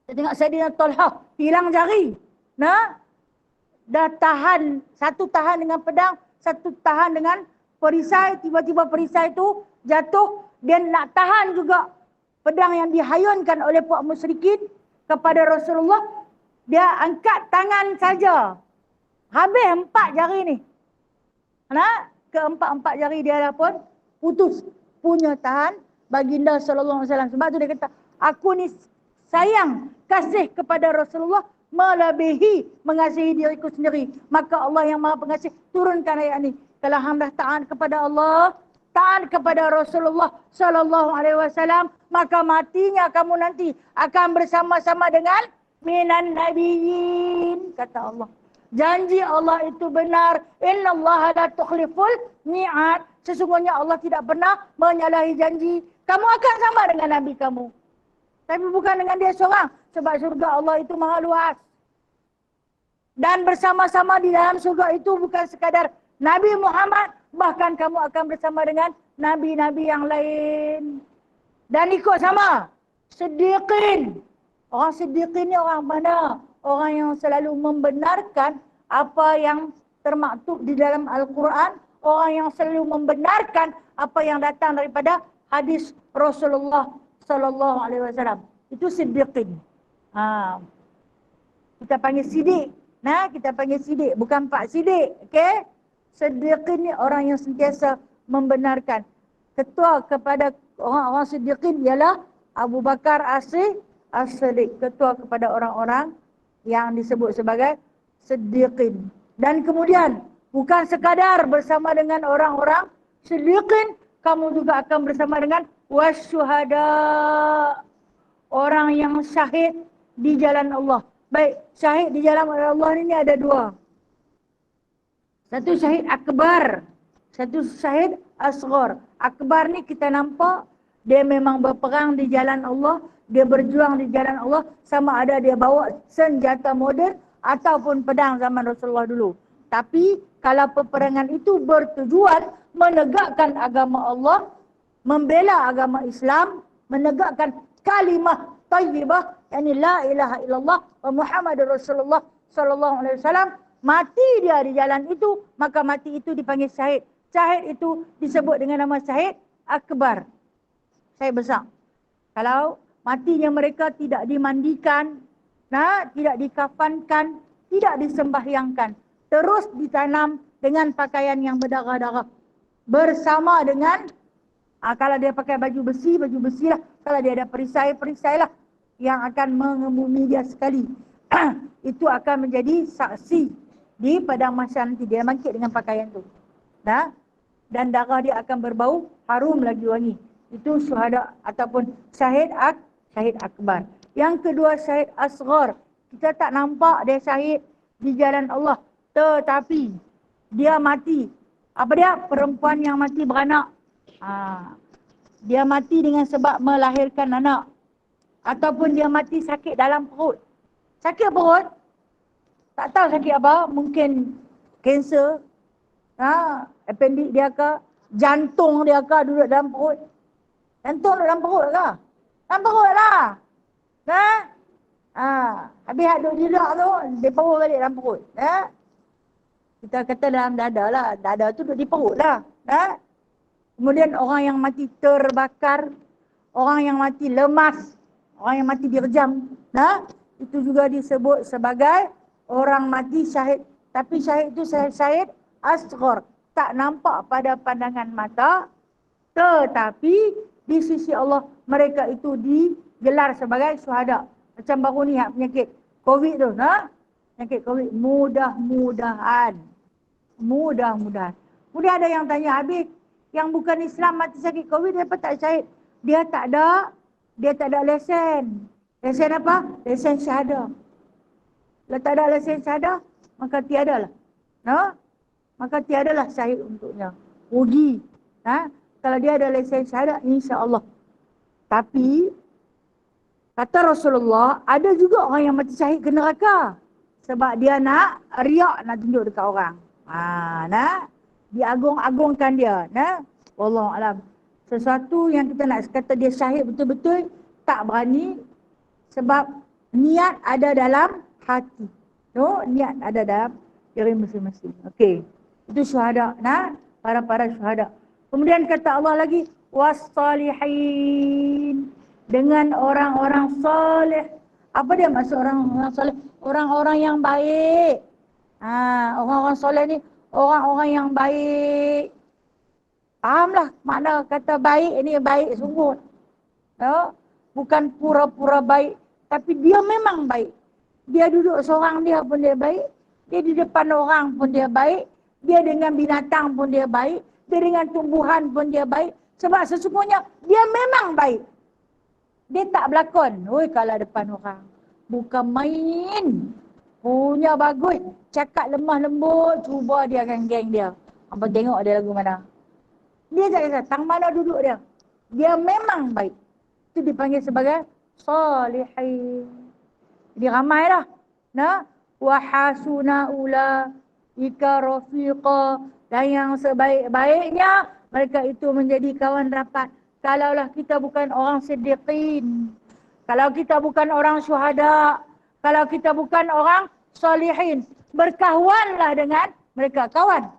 Kita tengok Sayyidina Talha hilang jari. Dah tahan, satu tahan dengan pedang, satu tahan dengan perisai. Tiba-tiba perisai itu jatuh, dia nak tahan juga pedang yang dihayunkan oleh puak musyrikin kepada Rasulullah. Dia angkat tangan saja, habis 4 jari ni. Keempat-empat jari dia dah pun putus. Punya tahan baginda SAW. Sebab tu dia kata, aku ni sayang, kasih kepada Rasulullah melebihi mengasihi diriku sendiri. Maka Allah yang Maha Pengasih turunkan ayat ni. Kalau hamba taat kepada Allah, taat kepada Rasulullah SAW, maka matinya kamu nanti akan bersama-sama dengan minan nabiyyin, kata Allah. Janji Allah itu benar. Innallaha la tukhliful mi'ad. Sesungguhnya Allah tidak pernah menyalahi janji. Kamu akan sama dengan Nabi kamu. Tapi bukan dengan dia seorang. Sebab surga Allah itu maha luas. Dan bersama-sama di dalam surga itu bukan sekadar Nabi Muhammad. Bahkan kamu akan bersama dengan Nabi-Nabi yang lain. Dan ikut sama. Siddiqin. Orang siddiqin ni orang mana? Orang yang selalu membenarkan apa yang termaktub di dalam Al-Quran. Orang yang selalu membenarkan apa yang datang daripada hadis Rasulullah SAW. Itu siddiqin. Kita panggil sidik. Kita panggil sidik. Bukan Pak Sidik. Okay? Siddiqin ni orang yang sentiasa membenarkan. Ketua kepada orang-orang siddiqin ialah Abu Bakar As-Siddiq. Ketua kepada orang-orang yang disebut sebagai siddiqin. Dan kemudian bukan sekadar bersama dengan orang-orang siddiqin, kamu juga akan bersama dengan wasyuhada, orang yang syahid di jalan Allah. Baik, syahid di jalan Allah ini ada 2. Satu syahid akbar, satu syahid asghar. Akbar ni kita nampak dia memang berperang di jalan Allah, dia berjuang di jalan Allah, sama ada dia bawa senjata moden ataupun pedang zaman Rasulullah dulu. Tapi kalau peperangan itu bertujuan menegakkan agama Allah, membela agama Islam, menegakkan kalimah thayyibah, yakni la ilaha illallah wa Muhammadur Rasulullah sallallahu alaihi wasallam, mati dia di jalan itu, maka mati itu dipanggil syahid. Syahid itu disebut dengan nama syahid akbar, syahid besar. Kalau matinya mereka tidak dimandikan, tidak dikafankan, tidak disembahyangkan, terus ditanam dengan pakaian yang berdarah-darah, bersama dengan kalau dia pakai baju besi lah. Kalau dia ada perisai lah yang akan mengemumi dia sekali. Itu akan menjadi saksi di padang mahsyar nanti. Dia bangkit dengan pakaian tu. Dan darah dia akan berbau harum lagi wangi. Itu syuhada ataupun syahid akbar. Yang kedua syahid asghar. Kita tak nampak dia syahid di jalan Allah, tetapi dia mati. Apa dia? Perempuan yang mati beranak. Dia mati dengan sebab melahirkan anak. Ataupun dia mati sakit dalam perut. Sakit perut, tak tahu sakit apa. Mungkin kanser, appendix dia ke, jantung dia ke duduk dalam perut. Jantung duduk dalam perut ke? Dalam perut lah. Habis duduk tidak tu, dia perut balik dalam perut. Kita kata dalam dada lah. Dada tu duduk di perut lah. Kemudian orang yang mati terbakar, orang yang mati lemas, orang yang mati direjam, itu juga disebut sebagai orang mati syahid. Tapi syahid itu syahid asghar, tak nampak pada pandangan mata, tetapi di sisi Allah mereka itu digelar sebagai syuhada. Macam baru ni penyakit COVID tu, penyakit COVID, mudah-mudahan. Kemudian ada yang tanya, habis yang bukan Islam mati sakit COVID, dia apa tak syahid? Dia tak ada lesen. Lesen apa? Lesen syahadah. Kalau tak ada lesen syahadah, maka tiadalah. Maka tiadalah syahid untuknya. Rugi. Kalau dia ada lesen syahadah, insya-Allah. Tapi kata Rasulullah, ada juga orang yang mati syahid ke neraka. Sebab dia nak riak, nak tunjuk dekat orang. Diagung-agungkan dia. Wallahu alam. Sesuatu yang kita nak kata dia syahid betul-betul, tak berani. Sebab niat ada dalam hati. Niat ada dalam diri masing-masing. Okey. Itu syuhada. Para syuhada. Kemudian kata Allah lagi, was-salihin. Dengan orang-orang soleh. Apa dia maksud orang-orang soleh? Orang-orang yang baik. Orang-orang soleh ni orang-orang yang baik. Fahamlah makna kata baik ni, baik sungguh. Bukan pura-pura baik, tapi dia memang baik. Dia duduk seorang dia pun dia baik. Dia di depan orang pun dia baik. Dia dengan binatang pun dia baik. Dia dengan tumbuhan pun dia baik. Sebab sesungguhnya dia memang baik. Dia tak berlakon. Kalau depan orang. Bukan main. Punya bagus. Cakap lemah lembut. Cuba dia akan geng dia. Apa tengok dia lagu mana. Dia tak kisah. Tang mana duduk dia. Dia memang baik. Itu dipanggil sebagai salihin. Jadi ramailah. Wa hasuna ulaika rafiqa. Dan yang sebaik-baiknya mereka itu menjadi kawan rapat. Kalaulah kita bukan orang siddiqin. Kalau kita bukan orang syuhada. Kalau kita bukan orang salihin. Berkawanlah dengan mereka. Kawan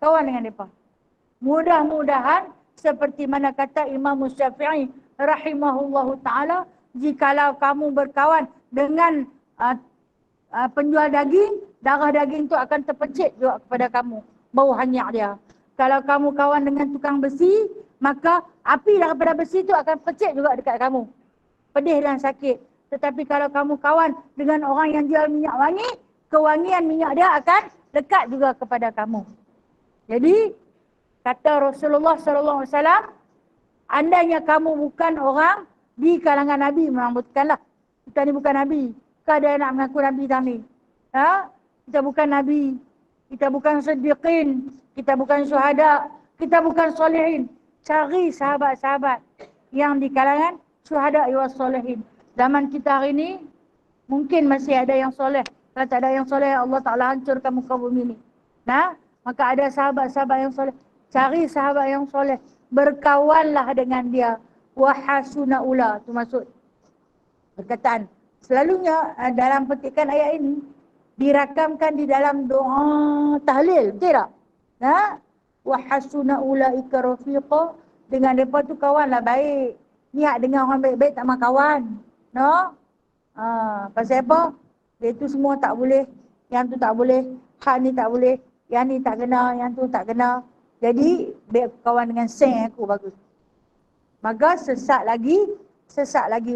dengan mereka. Mudah-mudahan seperti mana kata Imam Syafi'i rahimahullahu ta'ala. Jikalau kamu berkawan dengan penjual daging, darah daging itu akan terpecik juga kepada kamu. Bau hanyak dia. Kalau kamu kawan dengan tukang besi, maka api daripada besi itu akan pecik juga dekat kamu. Pedih dan sakit. Tetapi kalau kamu kawan dengan orang yang jual minyak wangi, kewangian minyak dia akan lekat juga kepada kamu. Jadi, kata Rasulullah SAW, andainya kamu bukan orang di kalangan Nabi, merambutkanlah. Kita ni bukan Nabi. Kau ada nak mengaku Nabi kami. Kita bukan Nabi. Kita bukan siddiqin. Kita bukan syuhada. Kita bukan solehin. Cari sahabat-sahabat yang di kalangan syuhada wa solehin. Zaman kita hari ini, mungkin masih ada yang soleh. Kalau tak ada yang soleh, Allah Ta'ala hancurkan muka bumi ni. Maka ada sahabat-sahabat yang soleh. Cari sahabat yang soleh. Berkawanlah dengan dia. wa hasuna ula. Itu maksud perkataan. Selalunya dalam petikan ayat ini dirakamkan di dalam doa tahlil, betul tak? Wa hasuna ulaika rafiqa, dengan depa tu kawan lah baik. Niat dengan orang baik-baik tak mah kawan. No? Pasal apa? Dia tu semua tak boleh, yang tu tak boleh, hak ni tak boleh, yang ni tak kena, yang tu tak kena. Jadi baik kawan dengan seng aku bagus. Maka sesat lagi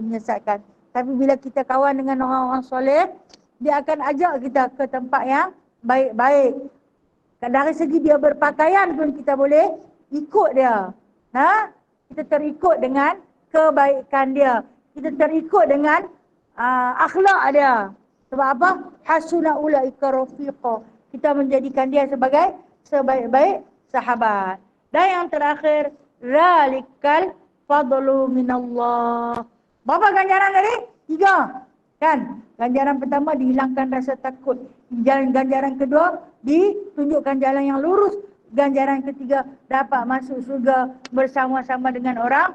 menyesatkan. Tapi bila kita kawan dengan orang-orang soleh, dia akan ajak kita ke tempat yang baik-baik. Dari segi dia berpakaian pun kita boleh ikut dia. Kita terikut dengan kebaikan dia. Kita terikut dengan akhlak dia. Sebab apa? Hasuna ulaika rafiqa. Kita menjadikan dia sebagai sebaik-baik sahabat. Dan yang terakhir, zalikal fadlu minallah. Berapa ganjaran tadi? 3. Kan? Ganjaran pertama dihilangkan rasa takut. Ganjaran kedua ditunjukkan jalan yang lurus. Ganjaran ketiga dapat masuk surga bersama-sama dengan orang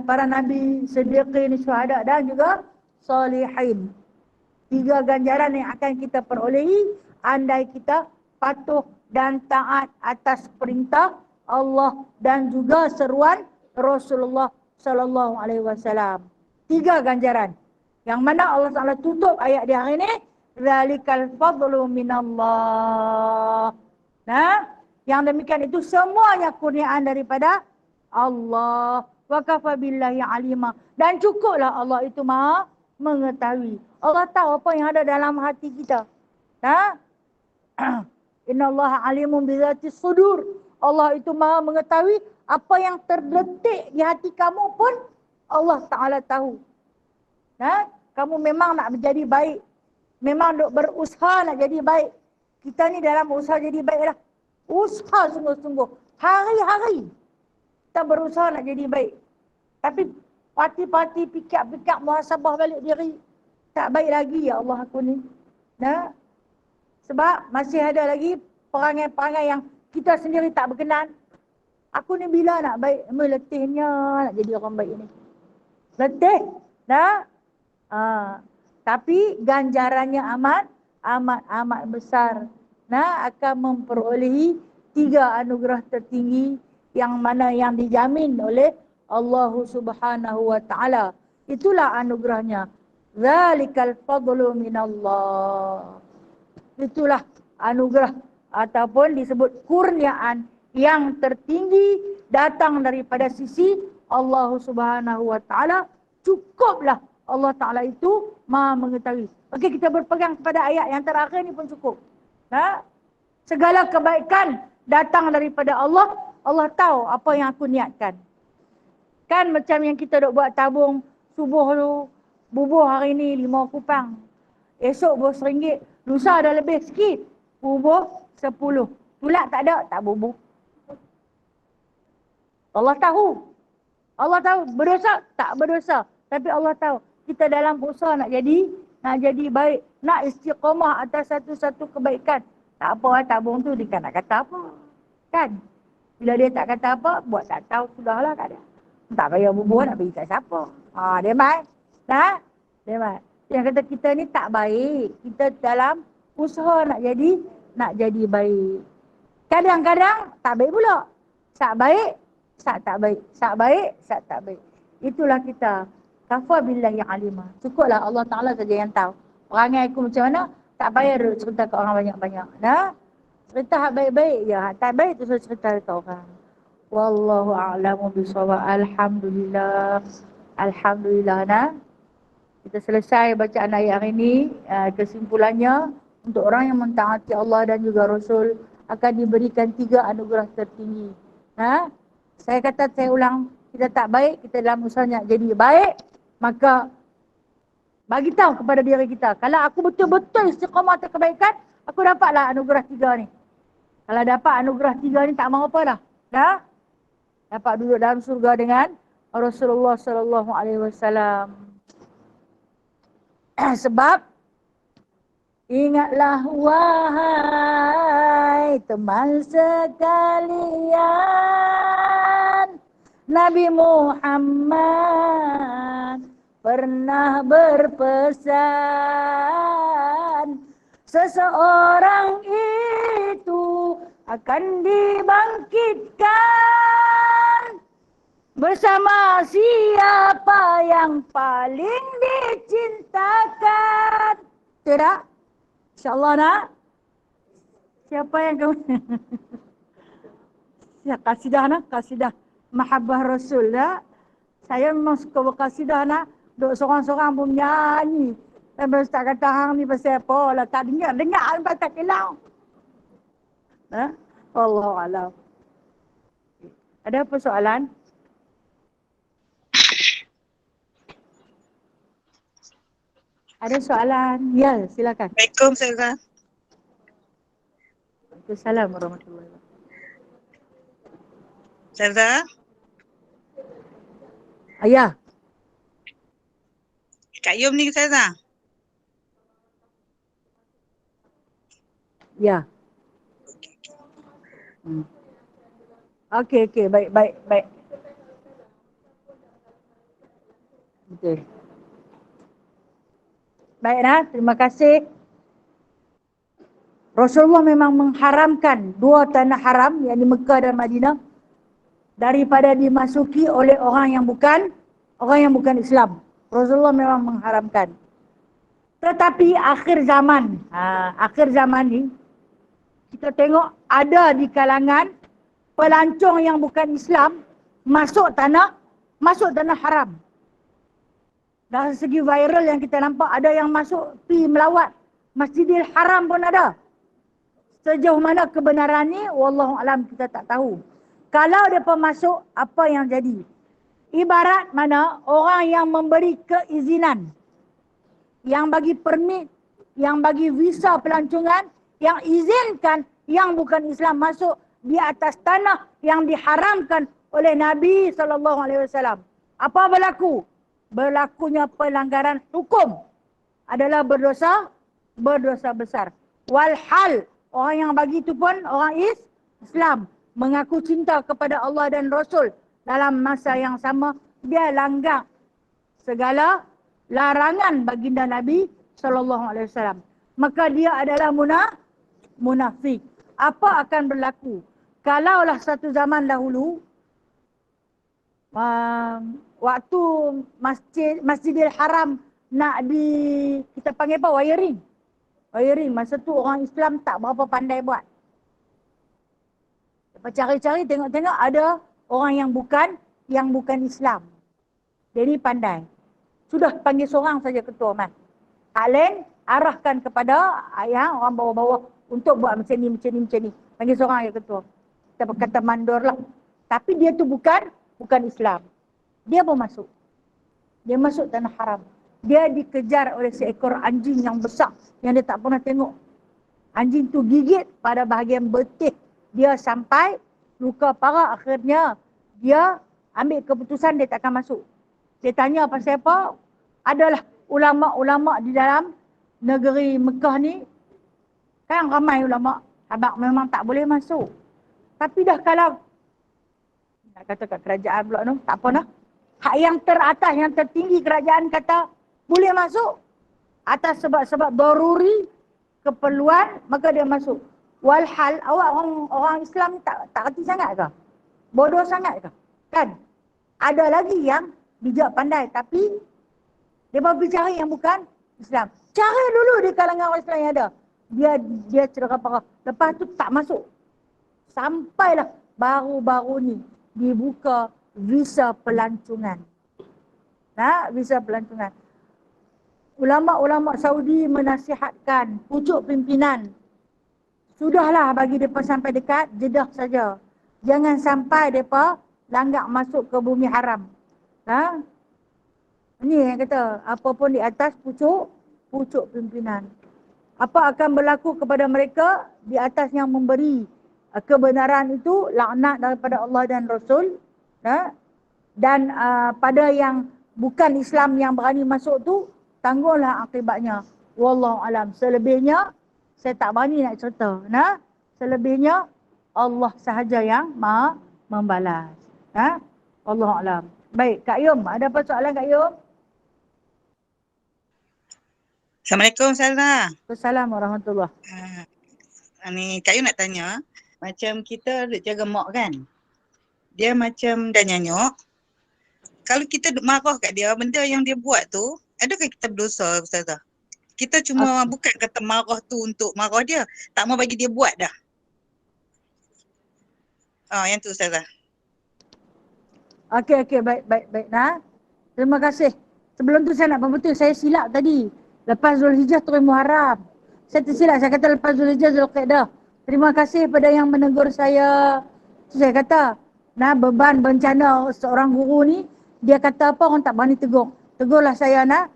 para nabi, siddiqin, syuhada dan juga salihin. 3 ganjaran yang akan kita perolehi andai kita patuh dan taat atas perintah Allah dan juga seruan Rasulullah sallallahu alaihi wasallam. 3 ganjaran. Yang mana Allah Taala tutup ayat di hari ini, zalikal fadlu minallah. Yang demikian itu semuanya kurniaan daripada Allah. Wa kafa billahi alima. Dan cukuplah Allah itu Maha mengetahui. Allah tahu apa yang ada dalam hati kita. Innallaha alimun bizati sudur. Allah itu Maha mengetahui apa yang terletak di hati kamu pun Allah Taala tahu. Kamu memang nak menjadi baik. Memang nak berusaha nak jadi baik. Kita ni dalam usaha jadi baik lah. Usaha sungguh-sungguh. Hari-hari kita berusaha nak jadi baik. Tapi parti-parti pikir-pikir muhasabah balik diri. Tak baik lagi ya Allah aku ni. Sebab masih ada lagi perangai-perangai yang kita sendiri tak berkenan. Aku ni bila nak baik, letihnya nak jadi orang baik ni. Letih. Tapi ganjarannya amat besar. Akan memperolehi 3 anugerah tertinggi yang mana yang dijamin oleh Allah Subhanahu wa taala. Itulah anugerahnya. Zalikal fadlu minallah. Itulah anugerah ataupun disebut kurniaan yang tertinggi datang daripada sisi Allah Subhanahu wa taala. Cukuplah Allah Taala itu Maha mengetahui. Okey, kita berpegang kepada ayat yang terakhir ni pun cukup. Segala kebaikan datang daripada Allah. Allah tahu apa yang aku niatkan. Kan macam yang kita duk buat tabung subuh tu, bubuh hari ni 5 kupang. Esok bubuh RM1, lusa dah lebih sikit, bubuh 10. Tulak tak ada, tak bubuh. Allah tahu. Allah tahu berdosa, tak berdosa. Tapi Allah tahu kita dalam usaha nak jadi baik, nak istiqamah atas satu-satu kebaikan. Tak apa tabung tu dia kan nak kata apa. Kan? Bila dia tak kata apa, buat tak tahu sudahlah kat dia. Tak payah bubuh nak bagi kat siapa. Dia mai. Dia mai. Yang kata kita ni tak baik. Kita dalam usaha nak jadi baik. Kadang-kadang tak baik pula. Sak baik, sak tak baik. Sak baik, sak tak baik. Itulah kita. Kafa billahi alimah. Cukuplah Allah Ta'ala saja yang tahu. Perangai aku macam mana, tak payah cerita ke orang banyak-banyak. Cerita hak baik-baik je. Hak tak baik tu saya cerita ke orang. Wallahu a'lamu bishawab. Alhamdulillah. Alhamdulillah. Kita selesai bacaan ayat hari ini. Kesimpulannya, untuk orang yang mentaati Allah dan juga Rasul akan diberikan 3 anugerah tertinggi. Saya ulang, kita tak baik, kita dalam usahanya jadi baik, maka bagi tahu kepada diri kita, kalau aku betul-betul istiqamah atas kebaikan, aku dapatlah anugerah 3 ni. Kalau dapat anugerah 3 ni tak mahu apa dah. Dapat duduk dalam surga dengan Rasulullah sallallahu alaihi wasallam. Sebab ingatlah wahai teman sekalian, Nabi Muhammad pernah berpesan, seseorang itu akan dibangkitkan bersama siapa yang paling dicintakan. Tidak? InsyaAllah nak? Siapa yang kamu? Ya, kasidah nak, kasidah Mahabbah Rasul nak. Saya memang suka berkasidah nak. Duk seorang-seorang pun nyanyi. Sampai Ustaz kata hang ni pasal apa lah. Tak dengar, dengar pasal kilau. Wallahualam. Ada apa soalan? Ada soalan? Ya, silakan. Assalamualaikum, Ustazah. Waalaikumsalam warahmatullahi wabarakatuh. Ustazah, Ya. Kak Yum ni Ustazah. Ya. Okey, baik. Betul. Baiklah, terima kasih. Rasulullah memang mengharamkan dua tanah haram, yakni Mekah dan Madinah, daripada dimasuki oleh orang yang bukan Islam. Rasulullah memang mengharamkan. Tetapi akhir zaman ni kita tengok ada di kalangan pelancong yang bukan Islam masuk tanah haram. Dari segi viral yang kita nampak, ada yang masuk pi melawat Masjidil Haram pun ada. Sejauh mana kebenaran ni, wallahu alam, kita tak tahu. Kalau depa masuk, apa yang jadi? Ibarat mana orang yang memberi keizinan, yang bagi permit, yang bagi visa pelancongan, yang izinkan yang bukan Islam masuk di atas tanah yang diharamkan oleh Nabi SAW. Apa berlaku? Berlakunya pelanggaran hukum adalah berdosa besar. Walhal, orang yang bagi itu pun orang Islam, mengaku cinta kepada Allah dan Rasul. Dalam masa yang sama, dia langgar segala larangan baginda Nabi SAW. Maka dia adalah munafik. Apa akan berlaku? Kalaulah satu zaman dahulu, waktu Masjidil Haram nak kita panggil apa? Wiring. Masa tu orang Islam tak berapa pandai buat. Lepas cari-cari, tengok-tengok ada orang yang bukan Islam. Dia ni pandai. Sudah panggil seorang saja ketua mas. Tak lain, arahkan kepada ayah orang bawah-bawah untuk buat macam ni. Panggil seorang yang ketua. Kita berkata mandor lah. Tapi dia tu bukan Islam. Dia pun masuk. Dia masuk tanah haram. Dia dikejar oleh seekor anjing yang besar yang dia tak pernah tengok. Anjing tu gigit pada bahagian betis. Dia sampai luka parah. Akhirnya dia ambil keputusan dia tak akan masuk. Dia tanya pasal apa? Adalah ulama-ulama di dalam negeri Mekah ni. Kan ramai ulama. Abang memang tak boleh masuk. Tapi dah kalau nak kata kat kerajaan pula tu, tak apa nak. Hak yang teratas, yang tertinggi kerajaan kata boleh masuk. Atas sebab-sebab daruri, keperluan, maka dia masuk. Walhal, awak orang Islam tak reti sangat ke? Bodoh sangat ke? Kan? Ada lagi yang bijak pandai, tapi dia berbicara yang bukan Islam. Cari dulu di kalangan orang Islam yang ada. Dia cedera parah. Lepas tu tak masuk. Sampailah baru-baru ni dibuka visa pelancongan. Visa pelancongan. Ulama-ulama Saudi menasihatkan pucuk pimpinan. Sudahlah bagi mereka sampai dekat, Jeddah saja. Jangan sampai mereka langgak masuk ke bumi haram. Ini yang kata, apa pun di atas pucuk pimpinan. Apa akan berlaku kepada mereka di atas yang memberi kebenaran itu? Laknat daripada Allah dan Rasul. Dan pada yang bukan Islam yang berani masuk tu, tangguhlah akibatnya. Wallahu alam. Selebihnya saya tak berani nak cerita. Selebihnya Allah sahaja yang maha membalas. Allah alam. Baik, Kak Yum, ada apa soalan Kak Yum? Assalamualaikum Ustazah. Assalamualaikum warahmatullahi. Ni Kak Yu nak tanya, macam kita duk jaga mak kan, dia macam dah nyanyuk. Kalau kita duk marah kat dia, benda yang dia buat tu, adakah kita berdosa Ustazah? Kita cuma bukan kata marah tu untuk marah dia, tak mau bagi dia buat dah. Yang tu Ustazah. Okey, baik. Nah. Terima kasih. Sebelum tu saya nak berbetul, saya silap tadi. Lepas Zulhijjah turun Muharram. Saya tersilap, saya kata lepas Zulhijjah Zulqa'dah. Terima kasih pada yang menegur saya. Saya kata, nah beban bencana seorang guru ni, dia kata apa orang tak berani tegur. Tegurlah saya nak,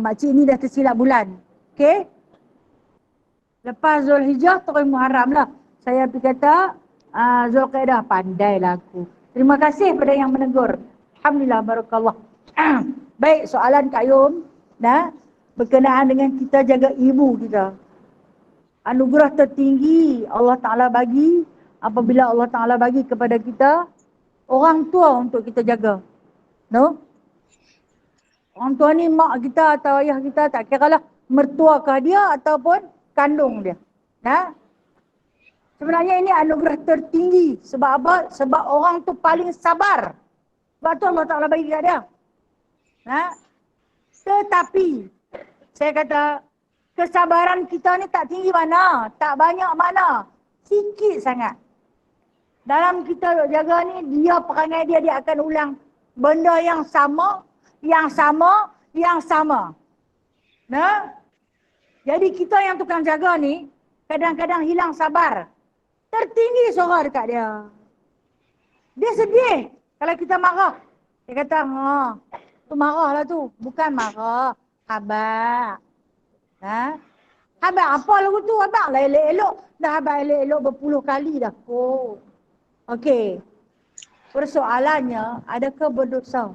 makcik ni dah tersilap bulan. Okey? Lepas Zulhijjah turun Muharram lah. Saya pergi kata, Zulqa'dah, pandailah aku. Terima kasih pada yang menegur. Alhamdulillah, barakallah. Baik, soalan Kak Yum, berkenaan dengan kita jaga ibu kita. Anugerah tertinggi Allah Ta'ala bagi, apabila Allah Ta'ala bagi kepada kita, orang tua untuk kita jaga. No? Orang tua ni mak kita atau ayah kita, tak kira lah mertuakah dia ataupun kandung dia. Sebenarnya ini anugerah tertinggi. Sebab apa? Sebab orang tu paling sabar. Sebab tu Allah Ta'ala bagi kat dia. Tetapi saya kata kesabaran kita ni tak tinggi mana, tak banyak mana, sikit sangat. Dalam kita jaga ni, dia perangai dia akan ulang benda yang sama. Jadi kita yang tukang jaga ni kadang-kadang hilang sabar. Tertinggi suara dekat dia. Dia sedih kalau kita marah. Dia kata, tu marah lah tu. Bukan marah. Khabar. Khabar apa lagu tu? Abang lah elok-elok. Dah abang elok-elok berpuluh kali dah kok. Okey. Persoalannya, adakah berdosa?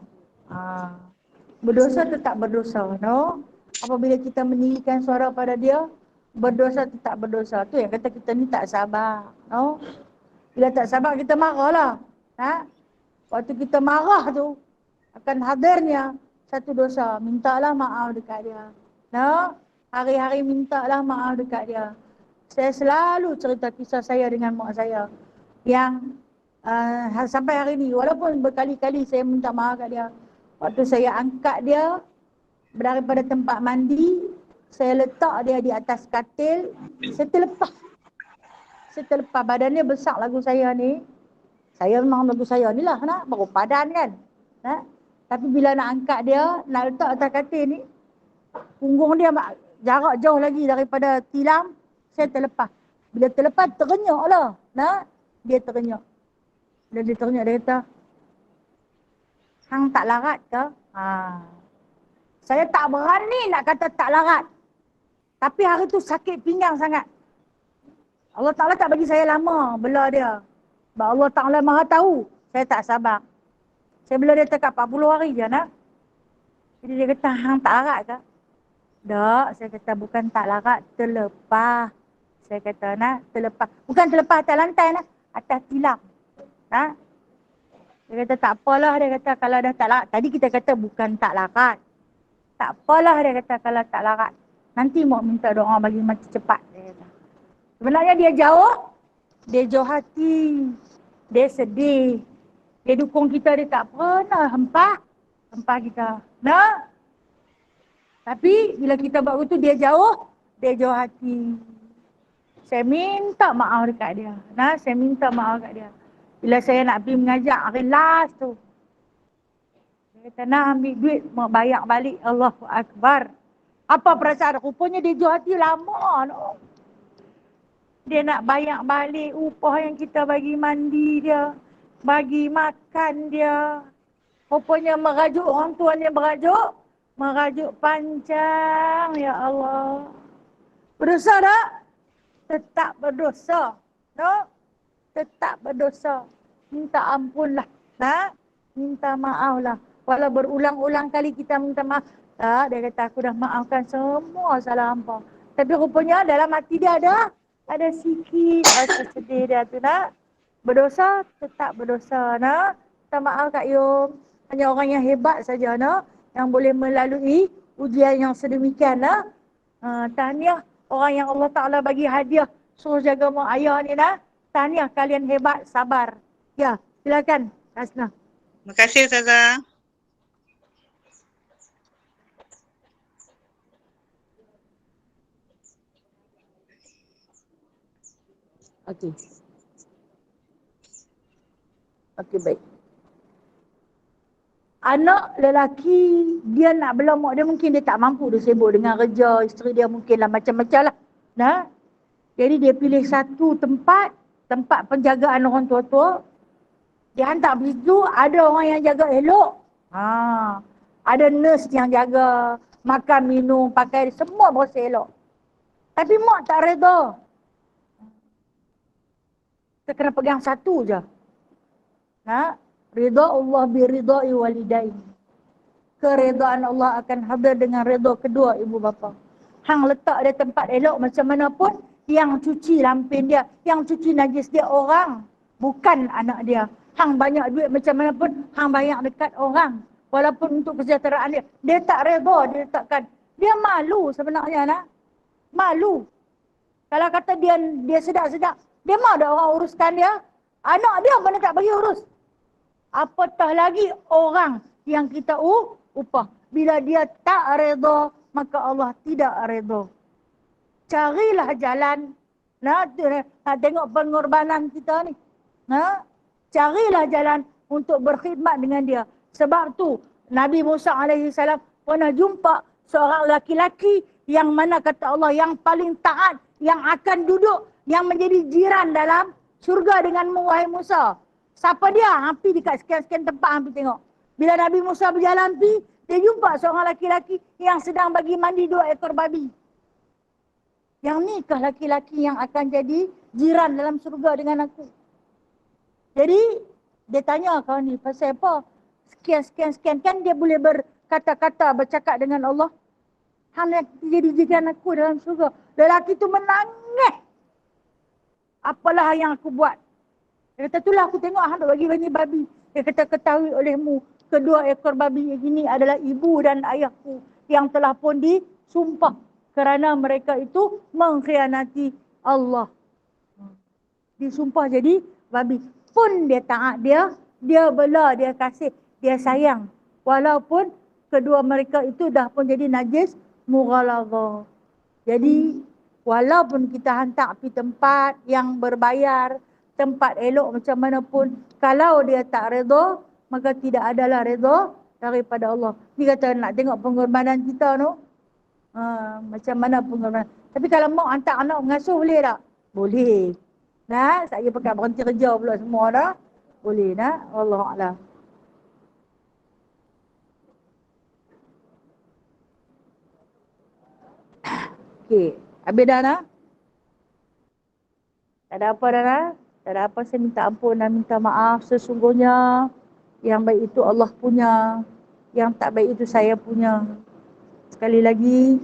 Berdosa tetap berdosa. No? Apabila kita meninggikan suara pada dia, berdosa tetap berdosa. Tu yang kata kita ni tak sabar. No? Bila tak sabar, kita marah lah. Waktu kita marah tu, akan hadirnya satu dosa. Mintalah maaf dekat dia. No? Hari-hari mintalah maaf dekat dia. Saya selalu cerita kisah saya dengan mak saya. Yang sampai hari ni, walaupun berkali-kali saya minta maaf kat dia. Waktu saya angkat dia daripada tempat mandi, saya letak dia di atas katil, saya terlepas. Badannya besar lagu saya ni. Saya memang lagu saya ni lah, baru padan kan. Tapi bila nak angkat dia, nak letak atas katil ni, punggung dia jarak jauh lagi daripada tilam, saya terlepas. Bila terlepas, terenyuk lah. Dia terenyuk. Bila dia terenyuk, dia kata, hang tak larat ke? Saya tak berani nak kata tak larat. Tapi hari tu sakit pinggang sangat. Allah Ta'ala tak bagi saya lama bela dia. Sebab Allah Ta'ala maha tahu. Saya tak sabar. Saya bela dia dekat 40 hari je nak. Jadi dia kata, hang tak larat ke? Tak, saya kata bukan tak larat, terlepas. Saya kata terlepas. Bukan terlepas atas lantai atas tilam. Dia kata tak apalah, dia kata kalau dah tak larat. Tadi kita kata bukan tak larat. Tak apalah, dia kata kalau tak larat. Nanti mau minta doa bagi mati cepat, dia kata. Sebenarnya dia jauh hati, dia sedih. Dia dukung kita, dia tak pernah hempah kita. Tapi bila kita buat begitu, dia jauh hati. Saya minta maaf dekat dia. Saya minta maaf dekat dia. Bila saya nak pergi mengajak hari last tu, dia kata nak ambil duit, mau bayar balik. Allahu Akbar. Apa perasaan? Rupanya dia jauh hati lama. Dia nak bayar balik upah yang kita bagi mandi dia, bagi makan dia. Rupanya merajuk orang tuanya, merajuk panjang. Ya Allah. Berdosa tak? Tetap berdosa. Tetap berdosa. Minta ampunlah. Minta maaflah. Walau berulang-ulang kali kita minta maaf. Tak, dia kata aku dah maafkan semua salah hampa. Tapi rupanya dalam hati dia ada sikit rasa sedih dia tu. Berdosa, tetap berdosa. Minta maaf Kak Yum. Hanya orang yang hebat saja yang boleh melalui ujian yang sedemikian tahniah orang yang Allah Ta'ala bagi hadiah suruh jaga mak ayah ni tahniah kalian hebat, sabar. Ya, silakan Hasna. Terima kasih Ustazah. Okey. Okey, baik. Anak lelaki dia nak bela mak dia, mungkin dia tak mampu, dia sibuk dengan kerja, isteri dia mungkinlah macam-macam lah. Jadi dia pilih satu tempat penjagaan orang tua-tua. Dia hantar pergi situ, ada orang yang jaga elok. Ada nurse yang jaga makan, minum, pakai, semua bersih elok. Tapi mak tak reda. Kita kena pegang satu je. Ridha Allah biridai walidain. Keredaan Allah akan hadir dengan redha kedua ibu bapa. Hang letak dia tempat elok macam mana pun, yang cuci lampin dia, yang cuci najis dia orang, bukan anak dia. Hang banyak duit macam mana pun, hang bayar dekat orang. Walaupun untuk kesejahteraan dia. Dia tak redha, dia letakkan. Dia malu sebenarnya malu. Kalau kata dia sedap-sedap, dia mahu ada orang uruskan dia. Anak dia mana tak bagi urus. Apatah lagi orang yang kita upah. Bila dia tak redha, maka Allah tidak redha. Carilah jalan. Nak tengok pengorbanan kita ni. Carilah jalan untuk berkhidmat dengan dia. Sebab tu Nabi Musa alaihi salam pernah jumpa seorang laki-laki yang mana kata Allah yang paling taat, yang akan duduk, yang menjadi jiran dalam syurga denganmu wahai Musa. Siapa dia? Hampir dekat sekian-sekian tempat, hampir tengok. Bila Nabi Musa berjalan pergi, dia jumpa seorang laki-laki yang sedang bagi mandi 2 ekor babi. Yang ni kah laki-laki yang akan jadi jiran dalam surga dengan aku? Jadi, dia tanya kau ni, pasal apa? Sekian. Kan dia boleh berkata-kata, bercakap dengan Allah. Hang nak jadi jiran aku dalam surga. Lelaki tu menangis. Apalah yang aku buat? Dia kata, itulah aku tengok hang nak bagi babi. Dia kata, ketahui olehmu, kedua ekor babi ini adalah ibu dan ayahku yang telah pun disumpah kerana mereka itu mengkhianati Allah. Disumpah jadi babi. Pun dia taat dia bela, dia kasih, dia sayang. Walaupun kedua mereka itu dah pun jadi najis mughaladha. Jadi, walaupun kita hantar pergi tempat yang berbayar, tempat elok macam mana pun, kalau dia tak redha, maka tidak adalah redha daripada Allah. Dia kata nak tengok pengorbanan kita macam mana pengorbanan. Tapi kalau mak hantar anak mengasuh boleh tak? Boleh. Saya pakai berhenti kerja pula semua dah. Boleh Allah A'lam. Okey, habis dah Tak ada apa dah Tak ada apa, saya minta ampun dan minta maaf. Sesungguhnya yang baik itu Allah punya, yang tak baik itu saya punya. Sekali lagi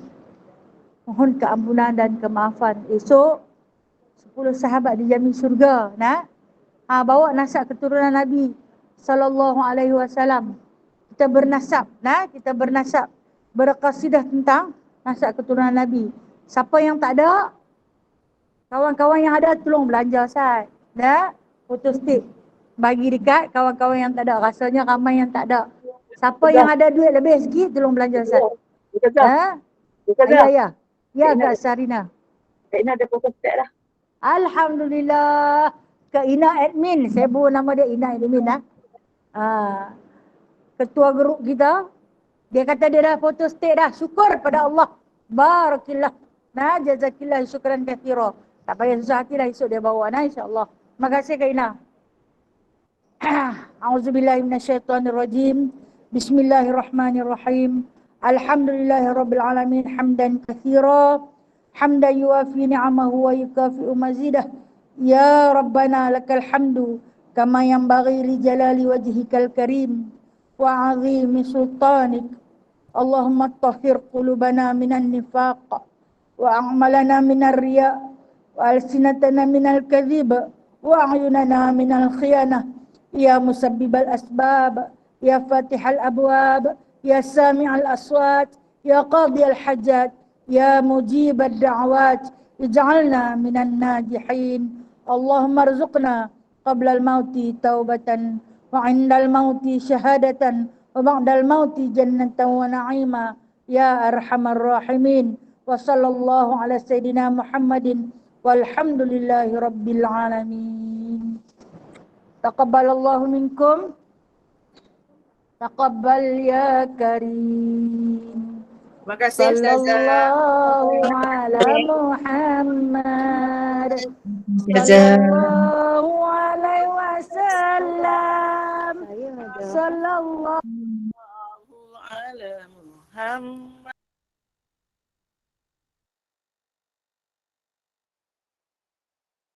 mohon keampunan dan kemaafan. Esok 10 sahabat dijamin syurga. Bawa nasab keturunan Nabi SAW. Kita bernasab, kita bernasab, berqasidah tentang nasab keturunan Nabi. Siapa yang tak ada, kawan-kawan yang ada tolong belanja Ustaz. Foto stick bagi dekat kawan-kawan yang tak ada. Rasanya ramai yang tak ada. Siapa yang ada duit lebih sikit tolong belanja Ustaz. Ya Kak Sarina. Kak Ina ada foto stick dah. Alhamdulillah. Kak Ina admin. Saya bawa nama dia Ina admin ketua grup kita. Dia kata dia dah foto stick dah. Syukur pada Allah. Barakillah. Jazakillah syukran kathira. Tak payah susah hati lah, esok dia bawa insyaAllah. Terima kasih Kak Ina. A'udzubillahi minasyaitonirrajim. Bismillahirrahmanirrahim. Alhamdulillahirrabbilalamin. Hamdan kathira. Hamdan yuafi ni'amahu wa yukafi'u mazidah. Ya Rabbana lakal hamdu. Kama yanbaghi li jalali wajhikal karim. Wa azimi sultanik. Allahumma tahhir qulubana minan nifaq. Wa a'malana minar riya'. Wa alsinatana minal kadhib. Wa a'yunana minal khiyanah. يا مسبب الأسباب يا فاتح الأبواب يا سامع الأصوات يا قاضي الحاجات يا مجيب الدعوات اجعلنا من الناجحين. اللهم ارزقنا قبل الموت توبة وعند الموت شهادة وبعد الموت جنة ونعيما يا أرحم الراحمين. وصلى الله على سيدنا محمد والحمد لله رب العالمين. تقبل الله منكم. تقبل يا كريم. Terima kasih صلى Ustazah. الله على محمد صلى Ustazah. الله عليه وسلم صلى الله Ala Muhammad.